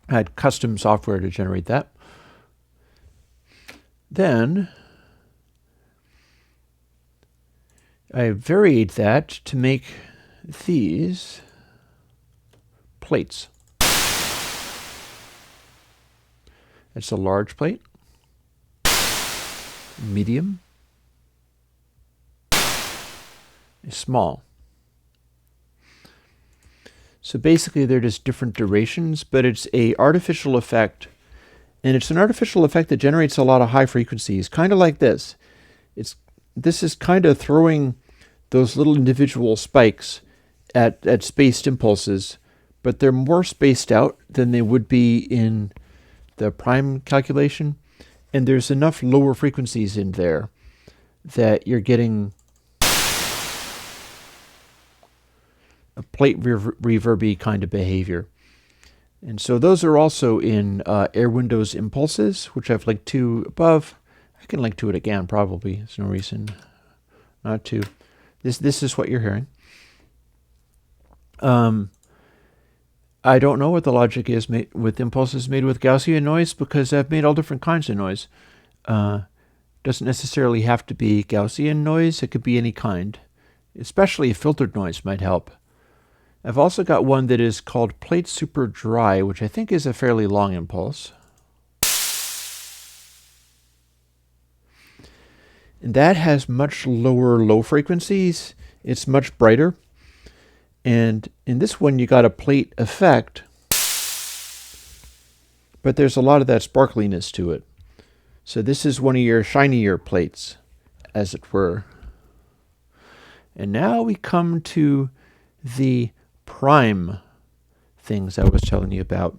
I had custom software to generate that. Then I varied that to make these plates. It's a large plate, medium, a small. So basically they're just different durations, but it's an artificial effect. And it's an artificial effect that generates a lot of high frequencies, kind of like this. This is kind of throwing those little individual spikes at spaced impulses, but they're more spaced out than they would be in the prime calculation. And there's enough lower frequencies in there that you're getting a plate reverby kind of behavior. And so those are also in Airwindows impulses, which I've linked to above. I can link to it again, probably. There's no reason not to. This is what you're hearing. I don't know what the logic is with impulses made with Gaussian noise, because I've made all different kinds of noise. Doesn't necessarily have to be Gaussian noise. It could be any kind. Especially filtered noise might help. I've also got one that is called Plate Super Dry, which I think is a fairly long impulse. And that has much lower low frequencies. It's much brighter. And in this one, you got a plate effect, but there's a lot of that sparkliness to it. So this is one of your shinier plates, as it were. And now we come to the prime things I was telling you about.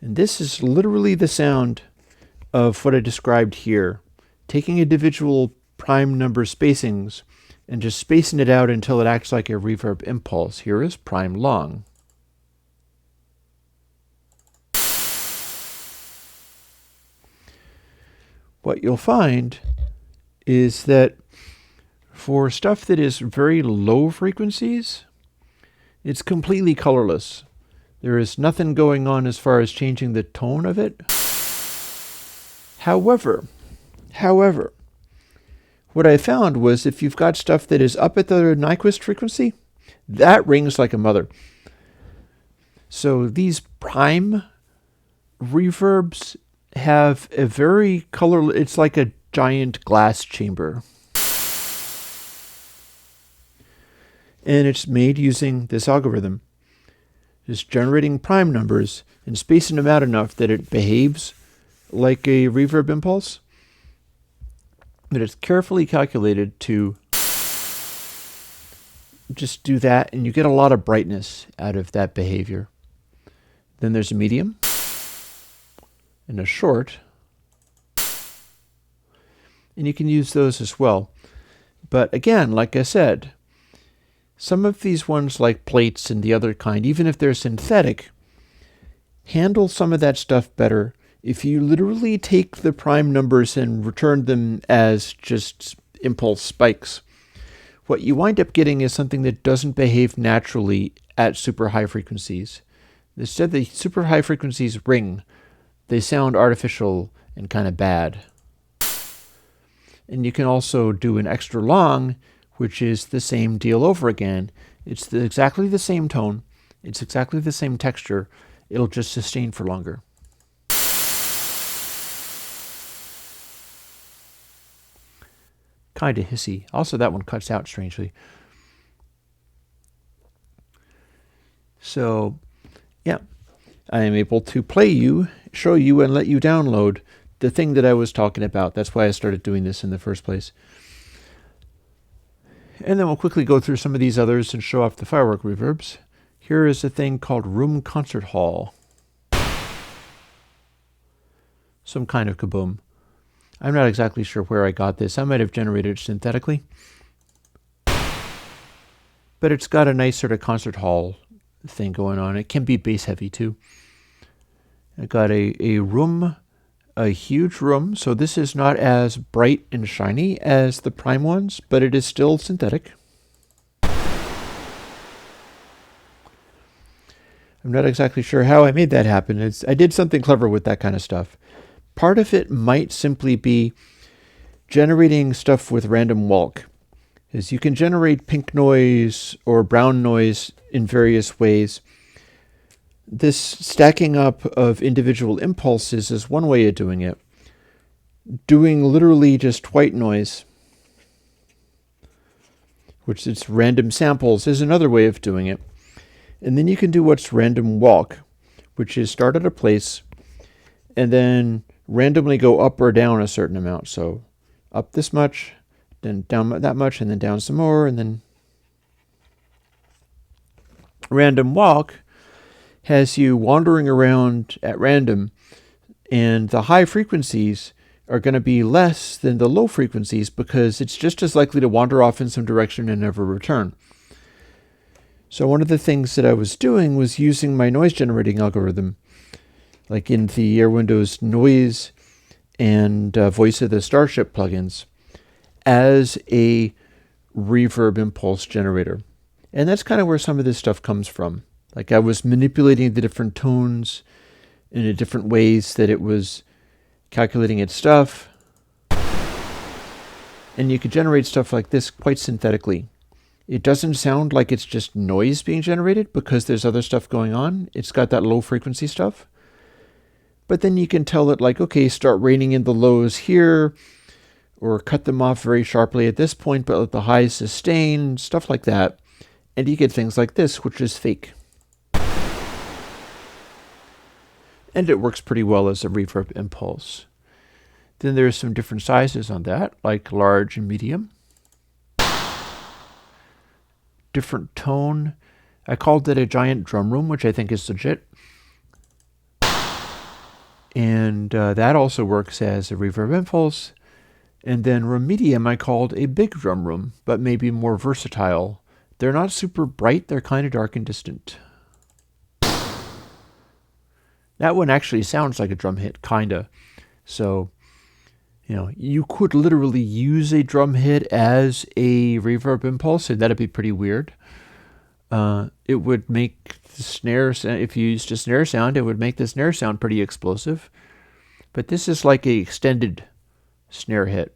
And this is literally the sound of what I described here, taking individual prime number spacings and just spacing it out until it acts like a reverb impulse. Here is prime long. What you'll find is that for stuff that is very low frequencies, it's completely colorless. There is nothing going on as far as changing the tone of it. However, what I found was if you've got stuff that is up at the Nyquist frequency, that rings like a mother. So these prime reverbs have a very colorless, it's like a giant glass chamber. And it's made using this algorithm. Just generating prime numbers and spacing them out enough that it behaves like a reverb impulse. But it's carefully calculated to just do that, and you get a lot of brightness out of that behavior. Then there's a medium and a short, and you can use those as well. But again, like I said, some of these ones like plates and the other kind, even if they're synthetic, handle some of that stuff better if you literally take the prime numbers and return them as just impulse spikes. What you wind up getting is something that doesn't behave naturally at super high frequencies. Instead, the super high frequencies ring. They sound artificial and kind of bad. And you can also do an extra long, which is the same deal over again. It's exactly the same tone. It's exactly the same texture. It'll just sustain for longer. Kind of hissy. Also, that one cuts out strangely. So, yeah, I am able to show you, and let you download the thing that I was talking about. That's why I started doing this in the first place. And then we'll quickly go through some of these others and show off the firework reverbs. Here is a thing called Room Concert Hall. Some kind of kaboom. I'm not exactly sure where I got this. I might have generated it synthetically. But it's got a nice sort of concert hall thing going on. It can be bass heavy too. I got a room, a huge room. So this is not as bright and shiny as the prime ones, but it is still synthetic. I'm not exactly sure how I made that happen. I did something clever with that kind of stuff. Part of it might simply be generating stuff with random walk. Is you can generate pink noise or brown noise in various ways. This stacking up of individual impulses is one way of doing it. Doing literally just white noise, which is random samples, is another way of doing it. And then you can do what's random walk, which is start at a place and then randomly go up or down a certain amount. So up this much, then down that much, and then down some more, and then random walk has you wandering around at random, and the high frequencies are going to be less than the low frequencies because it's just as likely to wander off in some direction and never return. So one of the things that I was doing was using my noise generating algorithm, like in the Airwindows Noise and Voice of the Starship plugins, as a reverb impulse generator. And that's kind of where some of this stuff comes from. Like I was manipulating the different tones in the different ways that it was calculating its stuff. And you could generate stuff like this quite synthetically. It doesn't sound like it's just noise being generated because there's other stuff going on. It's got that low frequency stuff. But then you can tell it like, okay, start reining in the lows here, or cut them off very sharply at this point, but let the highs sustain, stuff like that. And you get things like this, which is fake. And it works pretty well as a reverb impulse. Then there's some different sizes on that, like large and medium. Different tone. I called it a giant drum room, which I think is legit. And that also works as a reverb impulse. And then room medium I called a big drum room, but maybe more versatile. They're not super bright, they're kind of dark and distant. That one actually sounds like a drum hit, kinda. So, you could literally use a drum hit as a reverb impulse, and that'd be pretty weird. It would make the snare sound, if you used a snare sound, it would make the snare sound pretty explosive. But this is like a extended snare hit.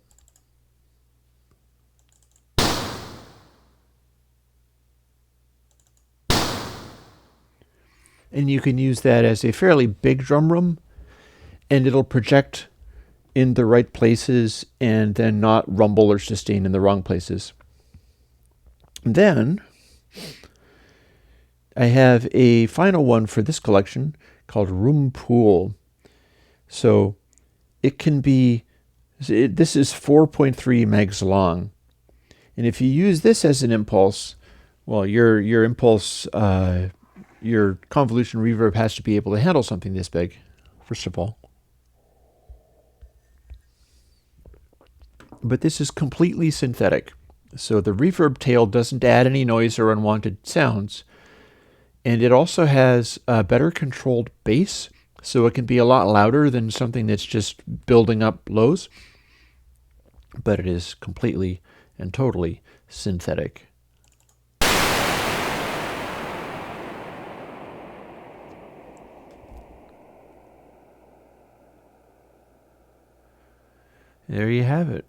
And you can use that as a fairly big drum room and it'll project in the right places and then not rumble or sustain in the wrong places. Then I have a final one for this collection called Room Pool. So it can be, this is 4.3 megs long. And if you use this as an impulse, well, your impulse, your convolution reverb has to be able to handle something this big, first of all. But this is completely synthetic. So the reverb tail doesn't add any noise or unwanted sounds. And it also has a better controlled bass, so it can be a lot louder than something that's just building up lows. But it is completely and totally synthetic. There you have it.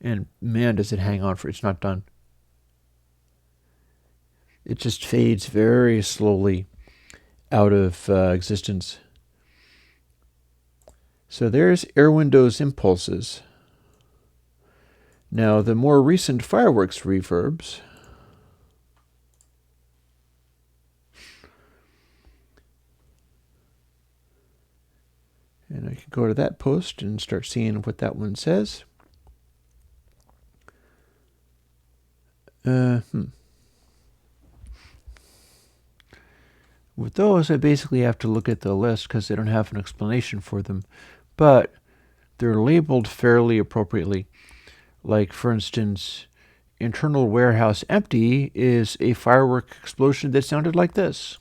And man, does it hang on for, it's not done. It just fades very slowly out of existence. So there's Airwindows impulses. Now the more recent fireworks reverbs, and I can go to that post and start seeing what that one says. With those, I basically have to look at the list because they don't have an explanation for them, but they're labeled fairly appropriately. Like, for instance, internal warehouse empty is a firework explosion that sounded like this.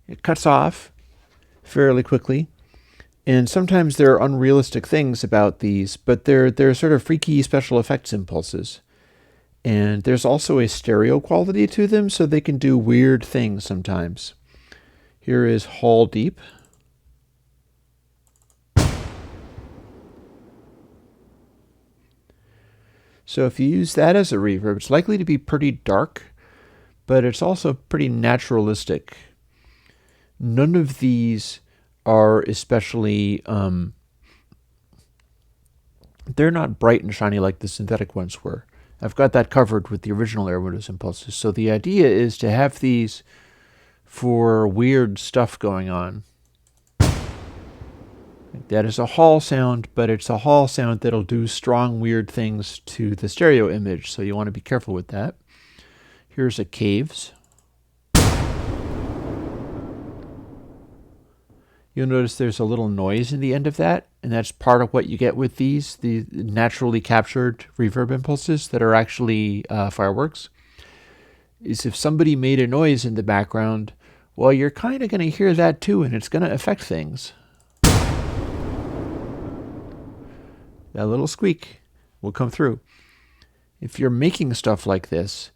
It cuts off fairly quickly, and sometimes there are unrealistic things about these, but they're sort of freaky special effects impulses. And there's also a stereo quality to them, so they can do weird things sometimes. Here is Hall Deep. So if you use that as a reverb, it's likely to be pretty dark, but it's also pretty naturalistic. None of these are especially, they're not bright and shiny like the synthetic ones were. I've got that covered with the original Airwindows impulses. So the idea is to have these for weird stuff going on. That is a Hall sound, but it's a Hall sound that'll do strong, weird things to the stereo image, so you want to be careful with that. Here's a Caves. You'll notice there's a little noise in the end of that, and that's part of what you get with these, the naturally captured reverb impulses that are actually fireworks. Is if somebody made a noise in the background, well, you're kind of going to hear that too, and it's going to affect things. That little squeak will come through. If you're making stuff like this,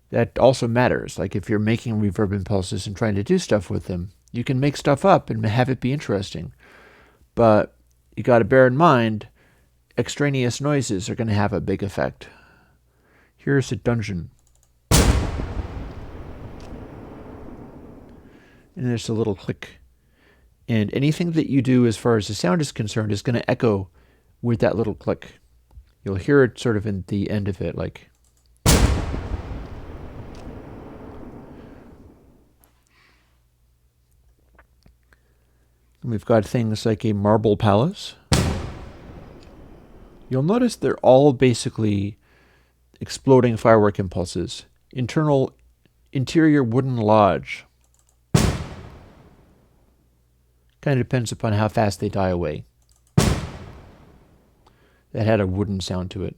that also matters. Like if you're making reverb impulses and trying to do stuff with them, you can make stuff up and have it be interesting. But you got to bear in mind, extraneous noises are going to have a big effect. Here's a dungeon. And there's a little click. And anything that you do as far as the sound is concerned is going to echo with that little click. You'll hear it sort of in the end of it, like. And we've got things like a marble palace. You'll notice they're all basically exploding firework impulses. Interior wooden lodge. Kind of depends upon how fast they die away. That had a wooden sound to it.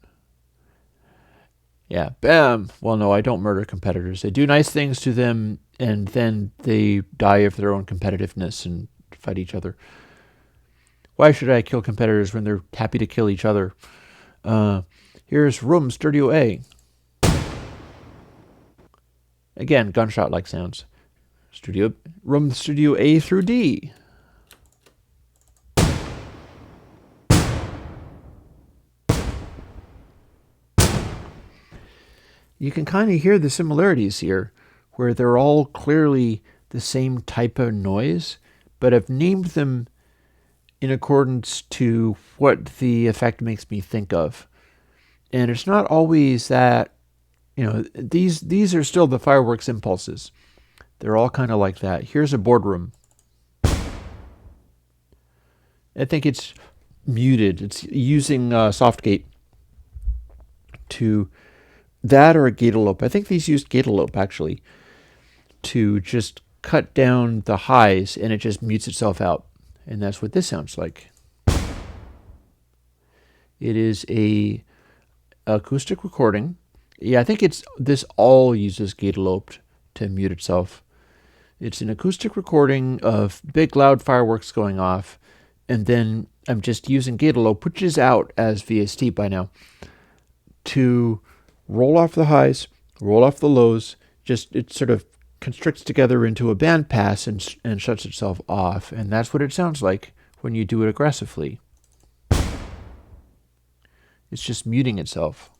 Yeah, bam! Well, no, I don't murder competitors. I do nice things to them, and then they die of their own competitiveness and fight each other. Why should I kill competitors when they're happy to kill each other? Here's Room Studio A. Again, gunshot-like sounds. Room Studio A through D. You can kind of hear the similarities here, where they're all clearly the the same type of noise, but I've named them in accordance to what the effect makes me think of. And it's not always that, these are still the fireworks impulses. They're all kind of like that. Here's a boardroom. I think it's muted. It's using soft gate to that, or a gate-a-lope. I think these used gate-a-lope actually to just cut down the highs, and it just mutes itself out. And that's what this sounds like. It is a acoustic recording. Yeah, I think this all uses gate-a-lope to mute itself. It's an acoustic recording of big loud fireworks going off, and then I'm just using gate-a-lope, which is out as VST by now, to roll off the highs, roll off the lows. Just it sort of constricts together into a band pass and shuts itself off, and that's what it sounds like when you do it aggressively. It's just muting itself.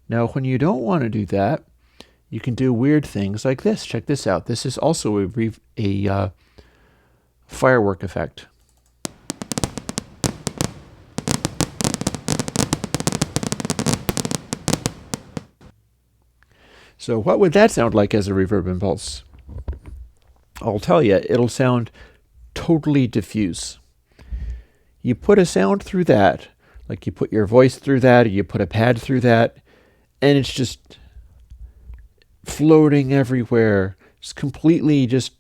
Now, when you don't want to do that, you can do weird things like this. Check this out. This is also a firework effect. So what would that sound like as a reverb impulse? I'll tell you, it'll sound totally diffuse. You put a sound through that, like you put your voice through that, or you put a pad through that, and it's just floating everywhere. It's completely just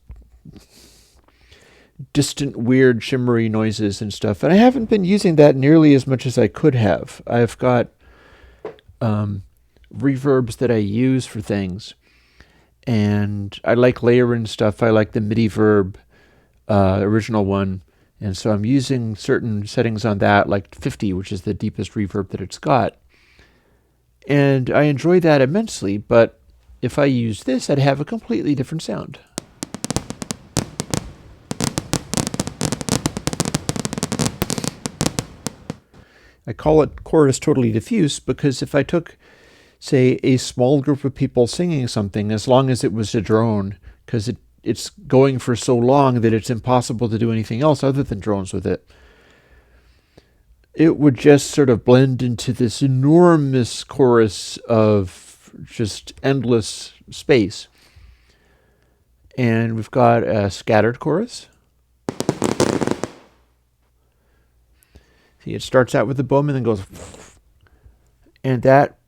distant, weird, shimmery noises and stuff. And I haven't been using that nearly as much as I could have. I've got reverbs that I use for things, and I like layering stuff. I like the MIDI verb, original one, and so I'm using certain settings on that, like 50, which is the deepest reverb that it's got. And I enjoy that immensely, but if I use this, I'd have a completely different sound. I call it chorus totally diffuse because if I took, say, a small group of people singing something, as long as it was a drone, because it's going for so long that it's impossible to do anything else other than drones with it, it would just sort of blend into this enormous chorus of just endless space. And we've got a scattered chorus. See, it starts out with the boom and then goes, and that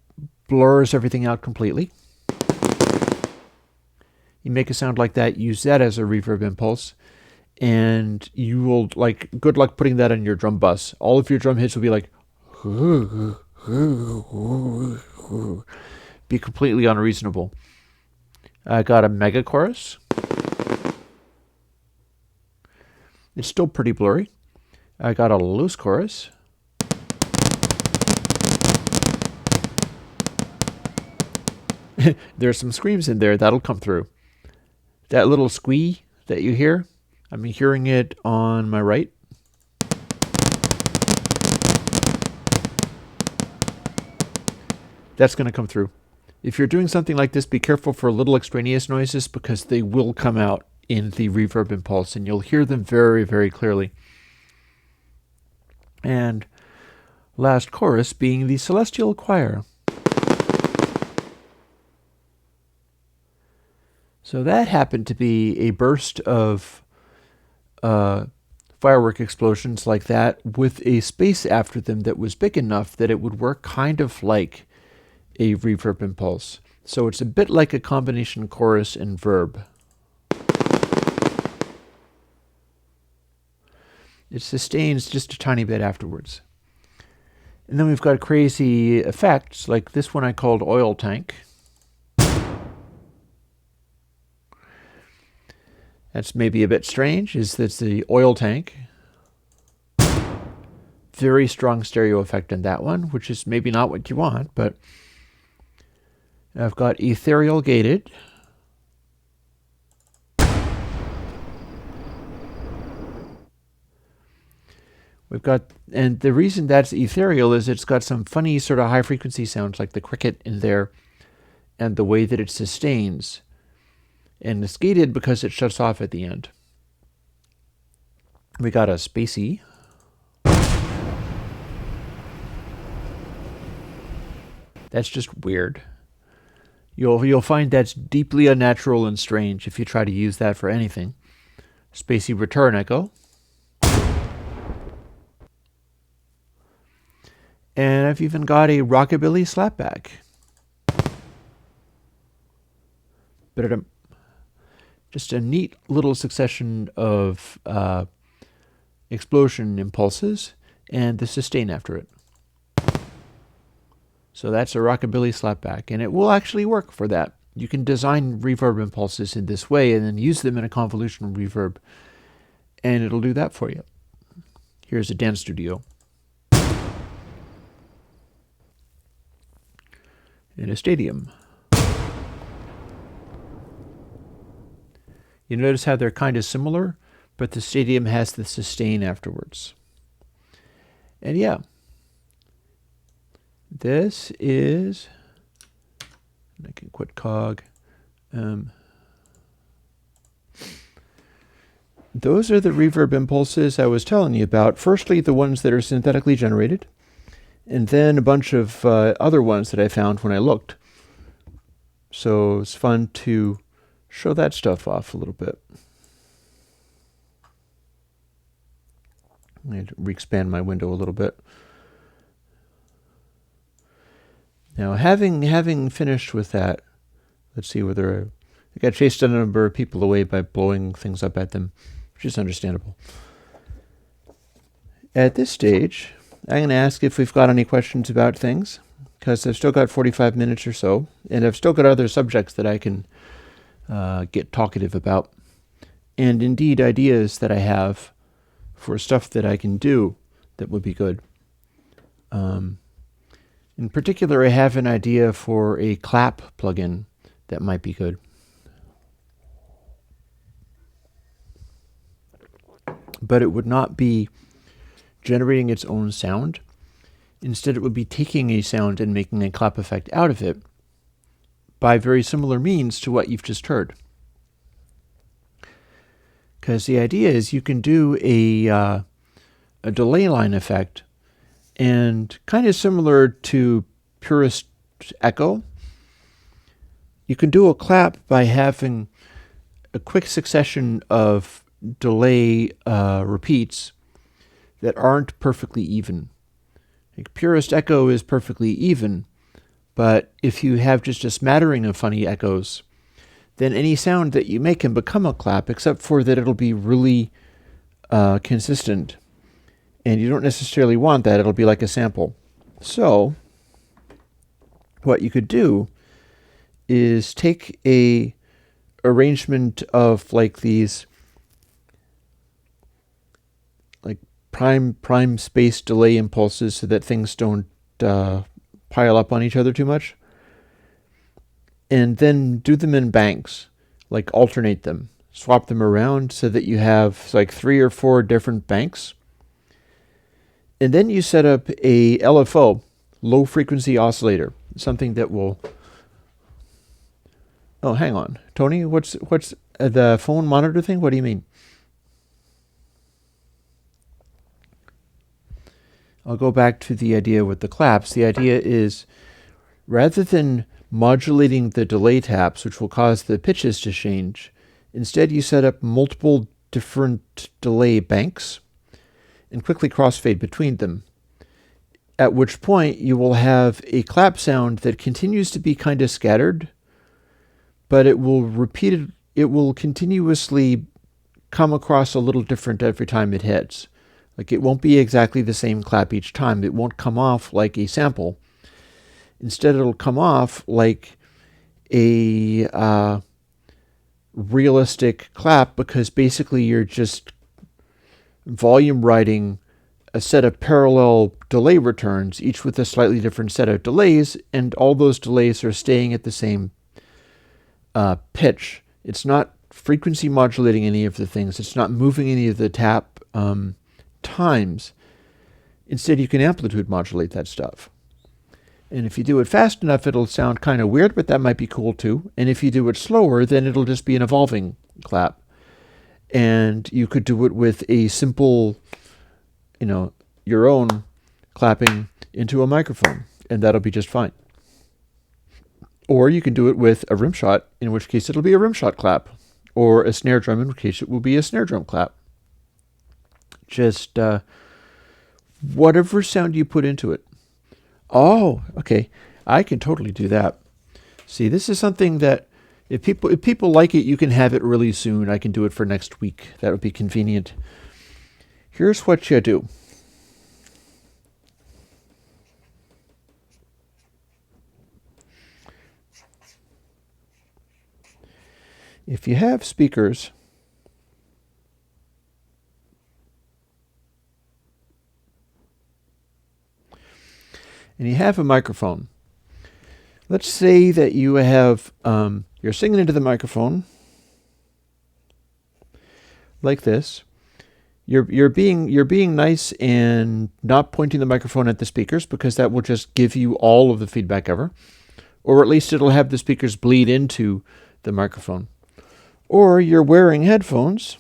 blurs everything out completely. You make a sound like that, use that as a reverb impulse, and you will, good luck putting that on your drum bus. All of your drum hits will be like, be completely unreasonable. I got a mega chorus. It's still pretty blurry. I got a loose chorus. There's some screams in there that'll come through. That little squee that you hear, I'm hearing it on my right. That's going to come through. If you're doing something like this, be careful for little extraneous noises because they will come out in the reverb impulse and you'll hear them very, very clearly. And last chorus being the celestial choir. So that happened to be a burst of firework explosions like that with a space after them that was big enough that it would work kind of like a reverb impulse. So it's a bit like a combination chorus and verb. It sustains just a tiny bit afterwards. And then we've got crazy effects like this one I called oil tank. That's maybe a bit strange, is that's the oil tank. Very strong stereo effect in that one, which is maybe not what you want, but I've got ethereal gated. We've got, and the reason that's ethereal is it's got some funny sort of high frequency sounds like the cricket in there and the way that it sustains. And it's gated because it shuts off at the end. We got a spacey. That's just weird. You'll find that's deeply unnatural and strange if you try to use that for anything. Spacey return echo. And I've even got a rockabilly slapback. Just a neat little succession of explosion impulses and the sustain after it. So that's a rockabilly slapback, and it will actually work for that. You can design reverb impulses in this way and then use them in a convolutional reverb, and it'll do that for you. Here's a dance studio. In a stadium. You notice how they're kind of similar, but the stadium has the sustain afterwards. And yeah, this is, I can quit cog. Those are the reverb impulses I was telling you about. Firstly, the ones that are synthetically generated, and then a bunch of other ones that I found when I looked. So it's fun to show that stuff off a little bit. I need to re-expand my window a little bit. Now, having finished with that, let's see whether I got chased a number of people away by blowing things up at them, which is understandable. At this stage, I'm going to ask if we've got any questions about things, because I've still got 45 minutes or so, and I've still got other subjects that I can get talkative about, and indeed ideas that I have for stuff that I can do that would be good. In particular, I have an idea for a clap plugin that might be good. But it would not be generating its own sound. Instead, it would be taking a sound and making a clap effect out of it by very similar means to what you've just heard. Because the idea is you can do a delay line effect, and kind of similar to purist echo, you can do a clap by having a quick succession of delay repeats that aren't perfectly even. Like purist echo is perfectly even, but if you have just a smattering of funny echoes, then any sound that you make can become a clap, except for that it'll be really consistent. And you don't necessarily want that. It'll be like a sample. So what you could do is take a arrangement of like these like prime space delay impulses so that things don't pile up on each other too much, and then do them in banks, like alternate them, swap them around so that you have like 3 or 4 different banks. And then you set up a LFO, low frequency oscillator, something that will... Oh, hang on. Tony, what's the phone monitor thing? What do you mean? I'll go back to the idea with the claps. The idea is, rather than modulating the delay taps, which will cause the pitches to change, instead you set up multiple different delay banks and quickly crossfade between them, at which point you will have a clap sound that continues to be kind of scattered, but it will continuously come across a little different every time it hits. Like it won't be exactly the same clap each time. It won't come off like a sample. Instead, it'll come off like a realistic clap, because basically you're just volume writing a set of parallel delay returns, each with a slightly different set of delays, and all those delays are staying at the same pitch. It's not frequency modulating any of the things. It's not moving any of the tap times. Instead, you can amplitude modulate that stuff. And if you do it fast enough, it'll sound kind of weird, but that might be cool too. And if you do it slower, then it'll just be an evolving clap. And you could do it with a simple, your own clapping into a microphone, and that'll be just fine. Or you can do it with a rim shot, in which case it'll be a rim shot clap, or a snare drum, in which case it will be a snare drum clap. Just whatever sound you put into it. Oh, okay. I can totally do that. See, this is something that if people like it, you can have it really soon. I can do it for next week. That would be convenient. Here's what you do. If you have speakers, and you have a microphone, let's say that you have, you're singing into the microphone like this. You're being nice and not pointing the microphone at the speakers, because that will just give you all of the feedback ever, or at least it'll have the speakers bleed into the microphone. Or you're wearing headphones,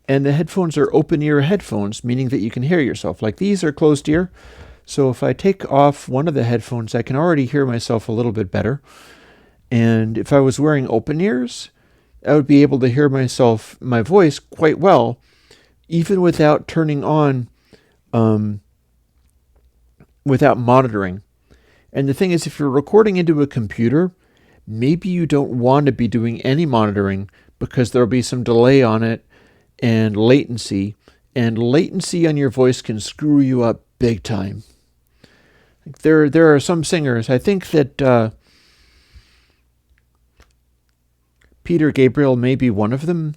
and the headphones are open ear headphones, meaning that you can hear yourself. Like these are closed ear, so if I take off one of the headphones, I can already hear myself a little bit better. And if I was wearing open ears, I would be able to hear my voice quite well, even without turning on, without monitoring. And the thing is, if you're recording into a computer, maybe you don't want to be doing any monitoring, because there'll be some delay on it and latency on your voice can screw you up big time. There are some singers, I think that Peter Gabriel may be one of them,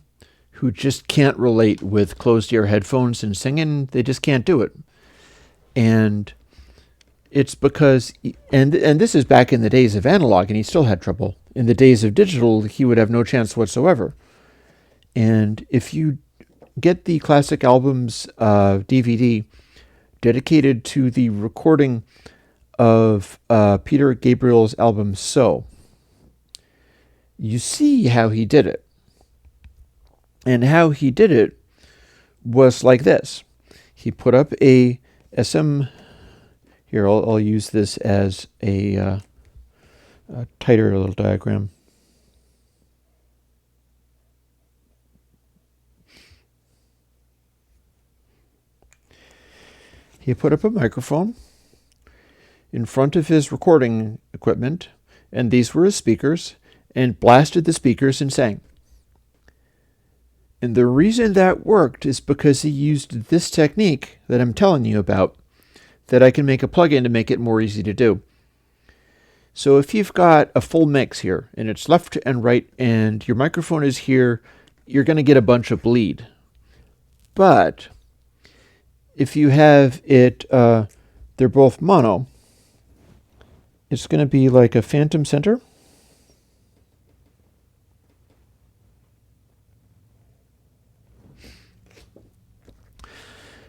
who just can't relate with closed ear headphones and singing. They just can't do it. And it's because, and this is back in the days of analog, and he still had trouble. In the days of digital, he would have no chance whatsoever. And if you get the Classic Albums DVD dedicated to the recording of Peter Gabriel's album So, you see how he did it. And how he did it was like this. He put up a SM... Here, I'll use this as a tighter little diagram. He put up a microphone in front of his recording equipment, and these were his speakers, and blasted the speakers and sang. And the reason that worked is because he used this technique that I'm telling you about, that I can make a plugin to make it more easy to do. So if you've got a full mix here, and it's left and right, and your microphone is here, you're going to get a bunch of bleed. But if you have it, they're both mono, it's going to be like a phantom center.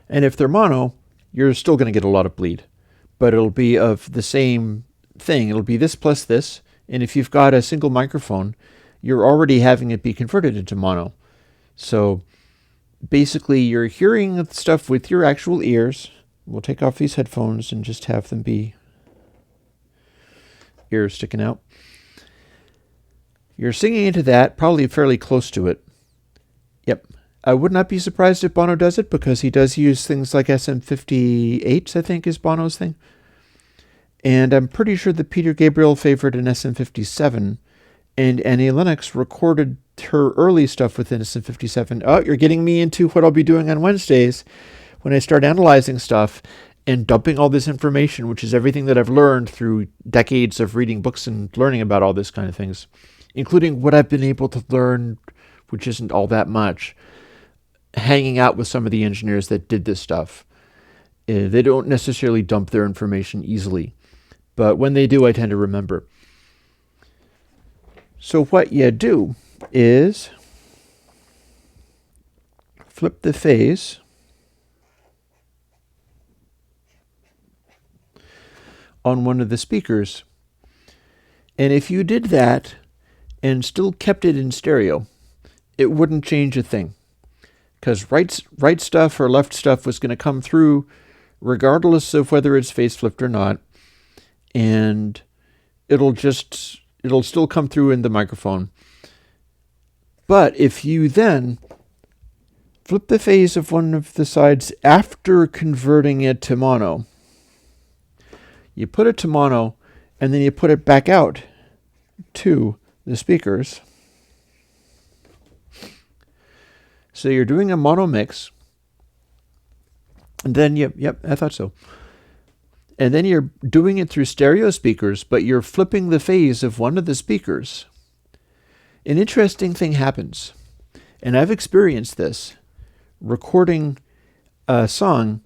And if they're mono, you're still going to get a lot of bleed, but it'll be of the same thing. It'll be this plus this, and if you've got a single microphone, you're already having it be converted into mono. So basically, you're hearing stuff with your actual ears. We'll take off these headphones and just have them be ears sticking out. You're singing into that, probably fairly close to it. Yep. I would not be surprised if Bono does it, because he does use things like SM58s, I think, is Bono's thing. And I'm pretty sure that Peter Gabriel favored an SM57, and Annie Lennox recorded her early stuff with an SM57. Oh, you're getting me into what I'll be doing on Wednesdays when I start analyzing stuff and dumping all this information, which is everything that I've learned through decades of reading books and learning about all this kind of things, including what I've been able to learn, which isn't all that much, hanging out with some of the engineers that did this stuff. They don't necessarily dump their information easily, but when they do, I tend to remember. So what you do is flip the phase on one of the speakers. And if you did that and still kept it in stereo, it wouldn't change a thing. Because right stuff or left stuff was going to come through regardless of whether it's phase flipped or not. And it'll still come through in the microphone. But if you then flip the phase of one of the sides after converting it to mono, you put it to mono, and then you put it back out to the speakers. So you're doing a mono mix, and then, yep, I thought so. And then you're doing it through stereo speakers, but you're flipping the phase of one of the speakers. An interesting thing happens, and I've experienced this, recording a song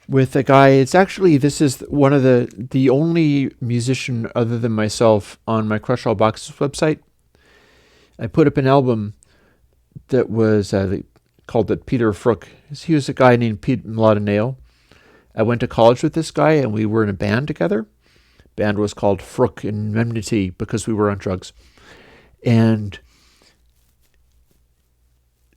with a guy. This is one of the only musician other than myself on my Crush All Boxes website. I put up an album that was called it Peter Frook. He was a guy named Pete Mladeneo. I went to college with this guy, and we were in a band together. Band was called Frook Indemnity because we were on drugs. And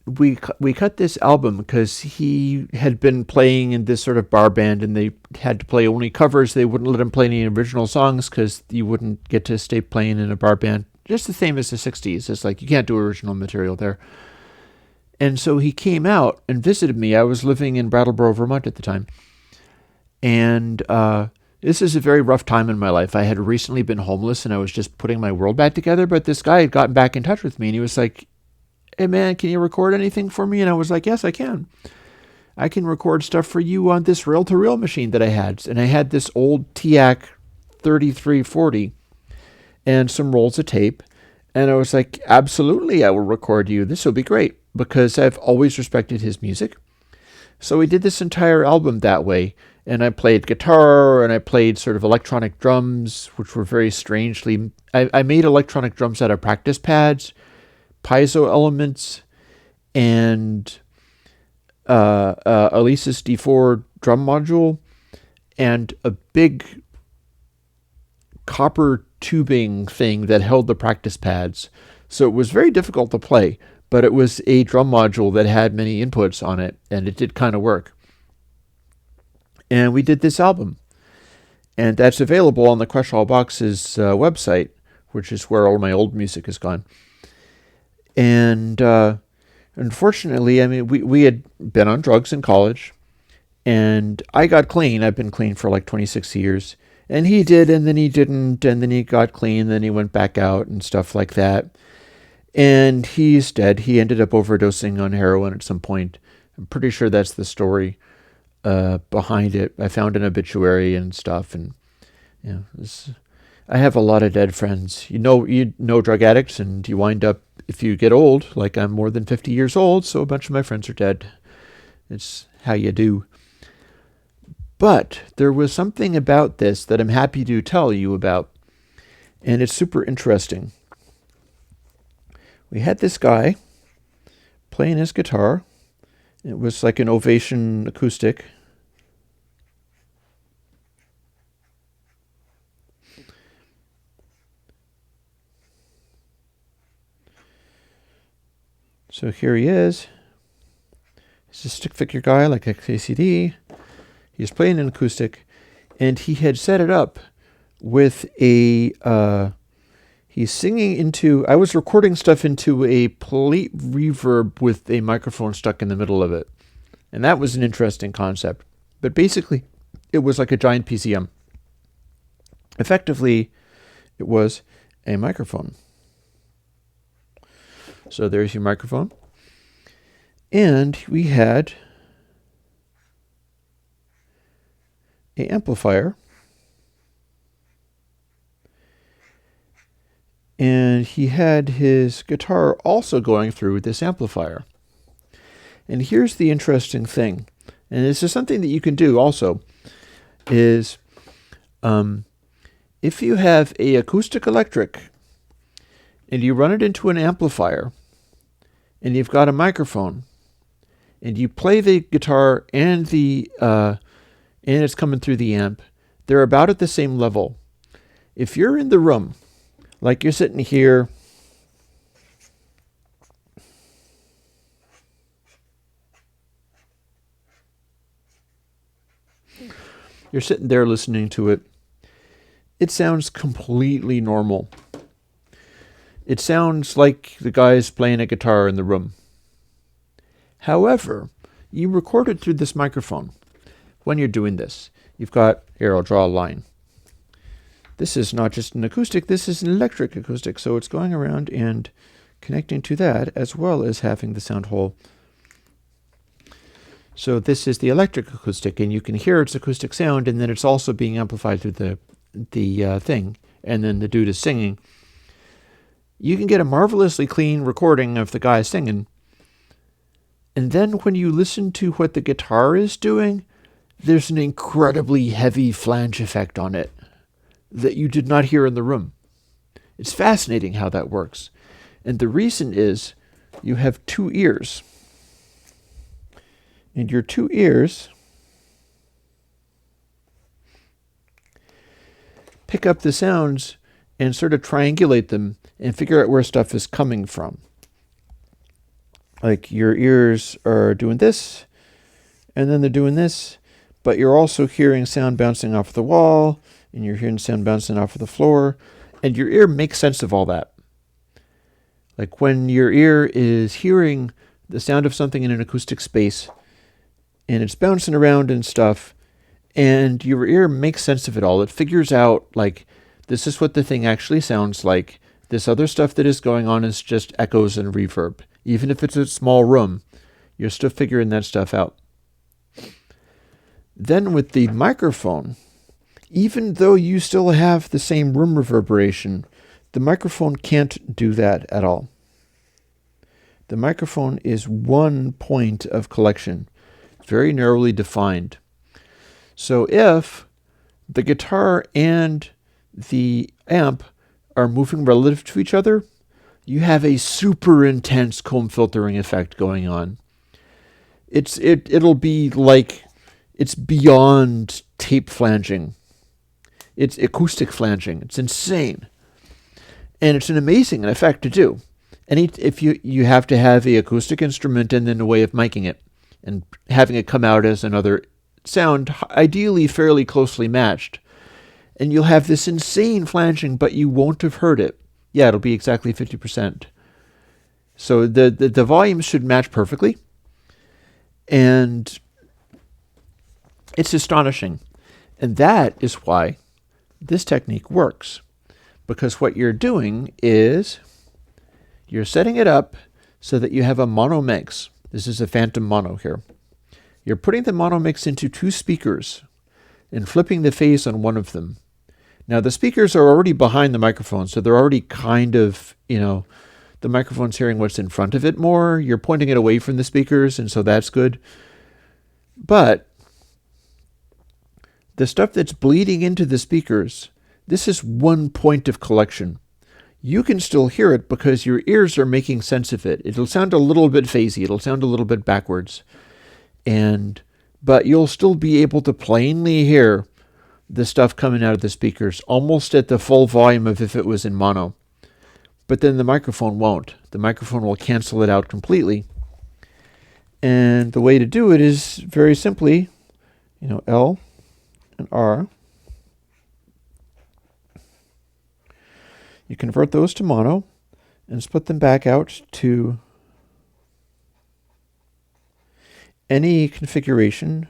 we cut this album because he had been playing in this sort of bar band, and they had to play only covers. They wouldn't let him play any original songs because you wouldn't get to stay playing in a bar band. Just the same as the 60s. It's like you can't do original material there. And so he came out and visited me. I was living in Brattleboro, Vermont at the time. And this is a very rough time in my life. I had recently been homeless, and I was just putting my world back together. But this guy had gotten back in touch with me, and he was like, "Hey, man, can you record anything for me?" And I was like, "Yes, I can. I can record stuff for you on this reel-to-reel machine that I had." And I had this old TIAC 3340 and some rolls of tape. And I was like, "Absolutely, I will record you. This will be great," because I've always respected his music. So we did this entire album that way. And I played guitar, and I played sort of electronic drums, which were very strangely... I made electronic drums out of practice pads, piezo elements, and Alesis D4 drum module, and a big copper tubing thing that held the practice pads. So it was very difficult to play, but it was a drum module that had many inputs on it, and it did kind of work. And we did this album. And that's available on the Crush All Boxes website, which is where all my old music has gone. And unfortunately, I mean, we had been on drugs in college, and I got clean. I've been clean for like 26 years. And he did, and then he didn't, and then he got clean, and then he went back out and stuff like that. And he's dead. He ended up overdosing on heroin at some point. I'm pretty sure that's the story behind it. I found an obituary and stuff, and I have a lot of dead friends. You know drug addicts, and you wind up, if you get old, like I'm more than 50 years old, so a bunch of my friends are dead. It's how you do. But there was something about this that I'm happy to tell you about, and it's super interesting. We had this guy playing his guitar. It was like an Ovation acoustic. So here he is. He's a stick figure guy like XACD. He's playing an acoustic, and he had set it up with a... he's singing into... I was recording stuff into a plate reverb with a microphone stuck in the middle of it. And that was an interesting concept. But basically, it was like a giant PCM. Effectively, it was a microphone. So there's your microphone. And we had an amplifier. And he had his guitar also going through this amplifier. And here's the interesting thing, and this is something that you can do also, is if you have a acoustic electric and you run it into an amplifier and you've got a microphone and you play the guitar and it's coming through the amp, they're about at the same level. If you're in the room, like you're sitting here, you're sitting there listening to it, it sounds completely normal. It sounds like the guy's playing a guitar in the room. However, you record it through this microphone. When you're doing this, you've got, here, I'll draw a line. This is not just an acoustic, this is an electric acoustic. So it's going around and connecting to that as well as having the sound hole. So this is the electric acoustic, and you can hear its acoustic sound, and then it's also being amplified through the thing, and then the dude is singing. You can get a marvelously clean recording of the guy singing, and then when you listen to what the guitar is doing, there's an incredibly heavy flange effect on it that you did not hear in the room. It's fascinating how that works. And the reason is you have two ears. And your two ears pick up the sounds and sort of triangulate them and figure out where stuff is coming from. Like your ears are doing this, and then they're doing this, but you're also hearing sound bouncing off the wall, and you're hearing sound bouncing off of the floor, and your ear makes sense of all that. Like when your ear is hearing the sound of something in an acoustic space, and it's bouncing around and stuff, and your ear makes sense of it all. It figures out, like, this is what the thing actually sounds like. This other stuff that is going on is just echoes and reverb. Even if it's a small room, you're still figuring that stuff out. Then with the microphone, even though you still have the same room reverberation, the microphone can't do that at all. The microphone is one point of collection, very narrowly defined. So if the guitar and the amp are moving relative to each other, you have a super intense comb filtering effect going on. It'll be like, it's beyond tape flanging. It's acoustic flanging. It's insane. And it's an amazing effect to do. And if you have to have an acoustic instrument and then a way of miking it and having it come out as another sound, ideally fairly closely matched. And you'll have this insane flanging, but you won't have heard it. Yeah, it'll be exactly 50%. So the volumes should match perfectly. And it's astonishing. And that is why this technique works. Because what you're doing is you're setting it up so that you have a mono mix. This is a phantom mono here. You're putting the mono mix into two speakers and flipping the phase on one of them. Now, the speakers are already behind the microphone, so they're already kind of, the microphone's hearing what's in front of it more. You're pointing it away from the speakers, and so that's good. But the stuff that's bleeding into the speakers, this is one point of collection. You can still hear it because your ears are making sense of it. It'll sound a little bit phasey. It'll sound a little bit backwards. But you'll still be able to plainly hear the stuff coming out of the speakers almost at the full volume of if it was in mono. But then the microphone won't. The microphone will cancel it out completely. And the way to do it is very simply, L and R. You convert those to mono and split them back out to any configuration.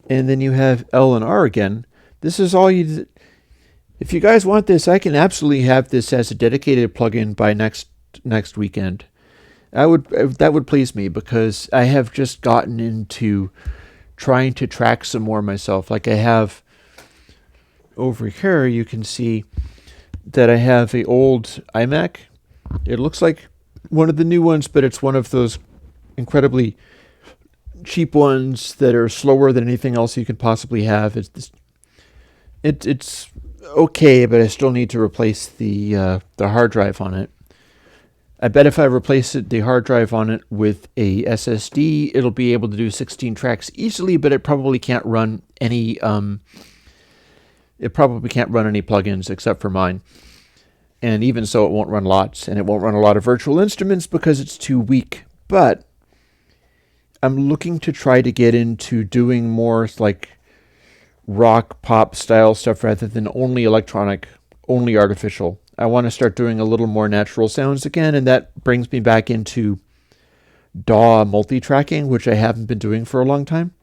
And then you have L and R again. This is all you... If you guys want this, I can absolutely have this as a dedicated plugin by next weekend. That would please me, because I have just gotten into trying to track some more myself. Like I have over here, you can see that I have an old iMac. It looks like one of the new ones, but it's one of those incredibly cheap ones that are slower than anything else you could possibly have. It's okay, but I still need to replace the hard drive on it. I bet if I replace the hard drive on it with a SSD, it'll be able to do 16 tracks easily, but it probably can't run any plugins except for mine. And even so, it won't run lots, and it won't run a lot of virtual instruments because it's too weak. But I'm looking to try to get into doing more like rock pop style stuff rather than only electronic, only artificial. I want to start doing a little more natural sounds again, and that brings me back into DAW multi-tracking, which I haven't been doing for a long time.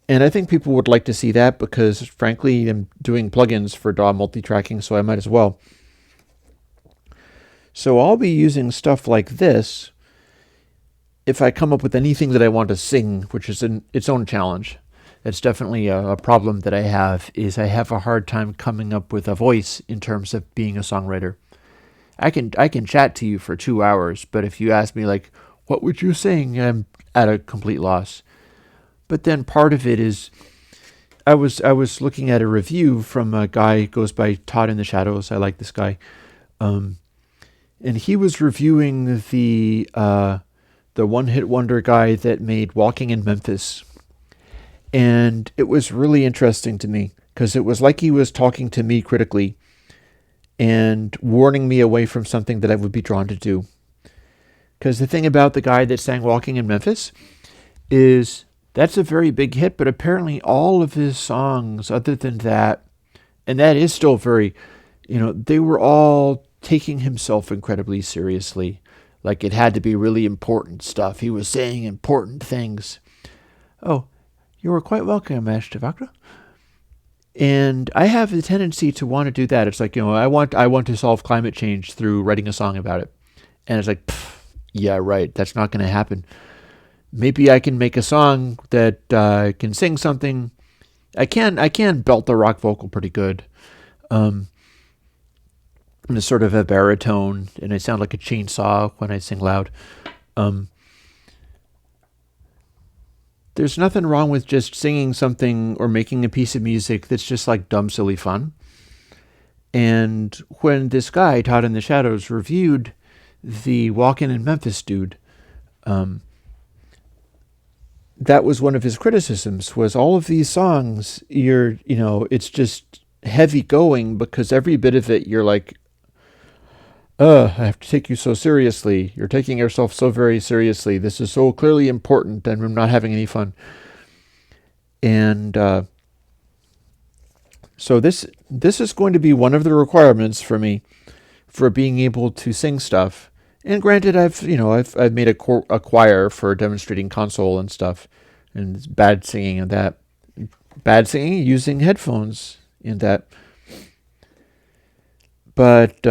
And I think people would like to see that because, frankly, I'm doing plugins for DAW multi-tracking, so I might as well. So I'll be using stuff like this if I come up with anything that I want to sing, which is its own challenge. That's definitely a problem that I have, is I have a hard time coming up with a voice in terms of being a songwriter. I can chat to you for 2 hours, but if you ask me, like, what would you sing? I'm at a complete loss. But then part of it is, I was looking at a review from a guy who goes by Todd in the Shadows. I like this guy. And he was reviewing the one-hit wonder guy that made Walking in Memphis. And it was really interesting to me because it was like he was talking to me critically and warning me away from something that I would be drawn to do. Because the thing about the guy that sang Walking in Memphis is that's a very big hit, but apparently all of his songs other than that, and that is still very, they were all taking himself incredibly seriously. Like it had to be really important stuff. He was saying important things. Oh, you were quite welcome, Ashtavakra. And I have the tendency to want to do that. It's like, I want to solve climate change through writing a song about it. And it's like, yeah, right. That's not going to happen. Maybe I can make a song that can sing something. I can belt the rock vocal pretty good. In a sort of a baritone, and I sound like a chainsaw when I sing loud. There's nothing wrong with just singing something or making a piece of music that's just like dumb, silly fun. And when this guy, Todd in the Shadows, reviewed the Walkin' in Memphis dude, that was one of his criticisms, was all of these songs, it's just heavy going because every bit of it, you're like, I have to take you so seriously. You're taking yourself so very seriously. This is so clearly important, and I'm not having any fun. And so this is going to be one of the requirements for me for being able to sing stuff. And granted, I've made a choir for demonstrating console and stuff, and it's bad singing and that. Bad singing using headphones in that. But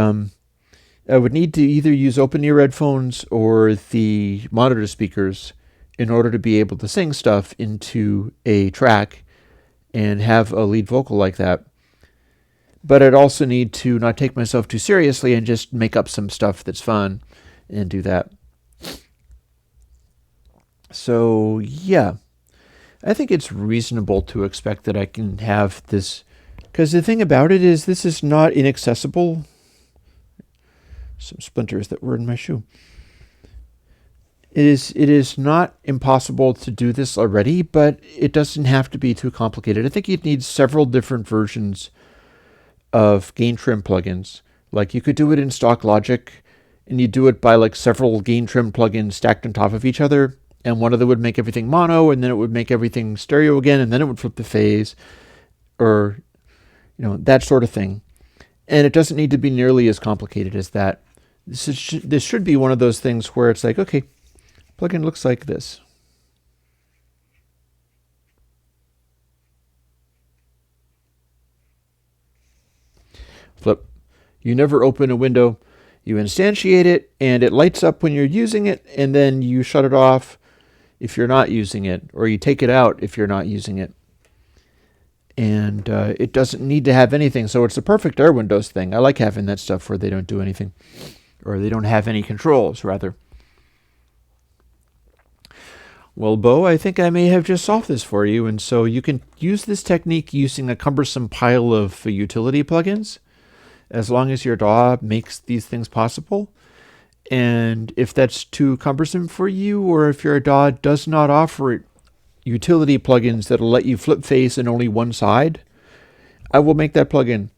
I would need to either use open-ear headphones or the monitor speakers in order to be able to sing stuff into a track and have a lead vocal like that. But I'd also need to not take myself too seriously and just make up some stuff that's fun and do that. So, yeah. I think it's reasonable to expect that I can have this, because the thing about it is this is not inaccessible. Some splinters that were in my shoe. It is not impossible to do this already, but it doesn't have to be too complicated. I think you'd need several different versions of gain trim plugins. Like you could do it in stock Logic, and you do it by like several gain trim plugins stacked on top of each other, and one of them would make everything mono, and then it would make everything stereo again, and then it would flip the phase, or that sort of thing. And it doesn't need to be nearly as complicated as that. This should be one of those things where it's like, okay, plugin looks like this. Flip. You never open a window. You instantiate it, and it lights up when you're using it, and then you shut it off if you're not using it, or you take it out if you're not using it. And it doesn't need to have anything, so it's a perfect Airwindows thing. I like having that stuff where they don't do anything. Or they don't have any controls, rather. Well, Bo, I think I may have just solved this for you, and so you can use this technique using a cumbersome pile of utility plugins, as long as your DAW makes these things possible. And if that's too cumbersome for you, or if your DAW does not offer utility plugins that'll let you flip face in only one side, I will make that plugin.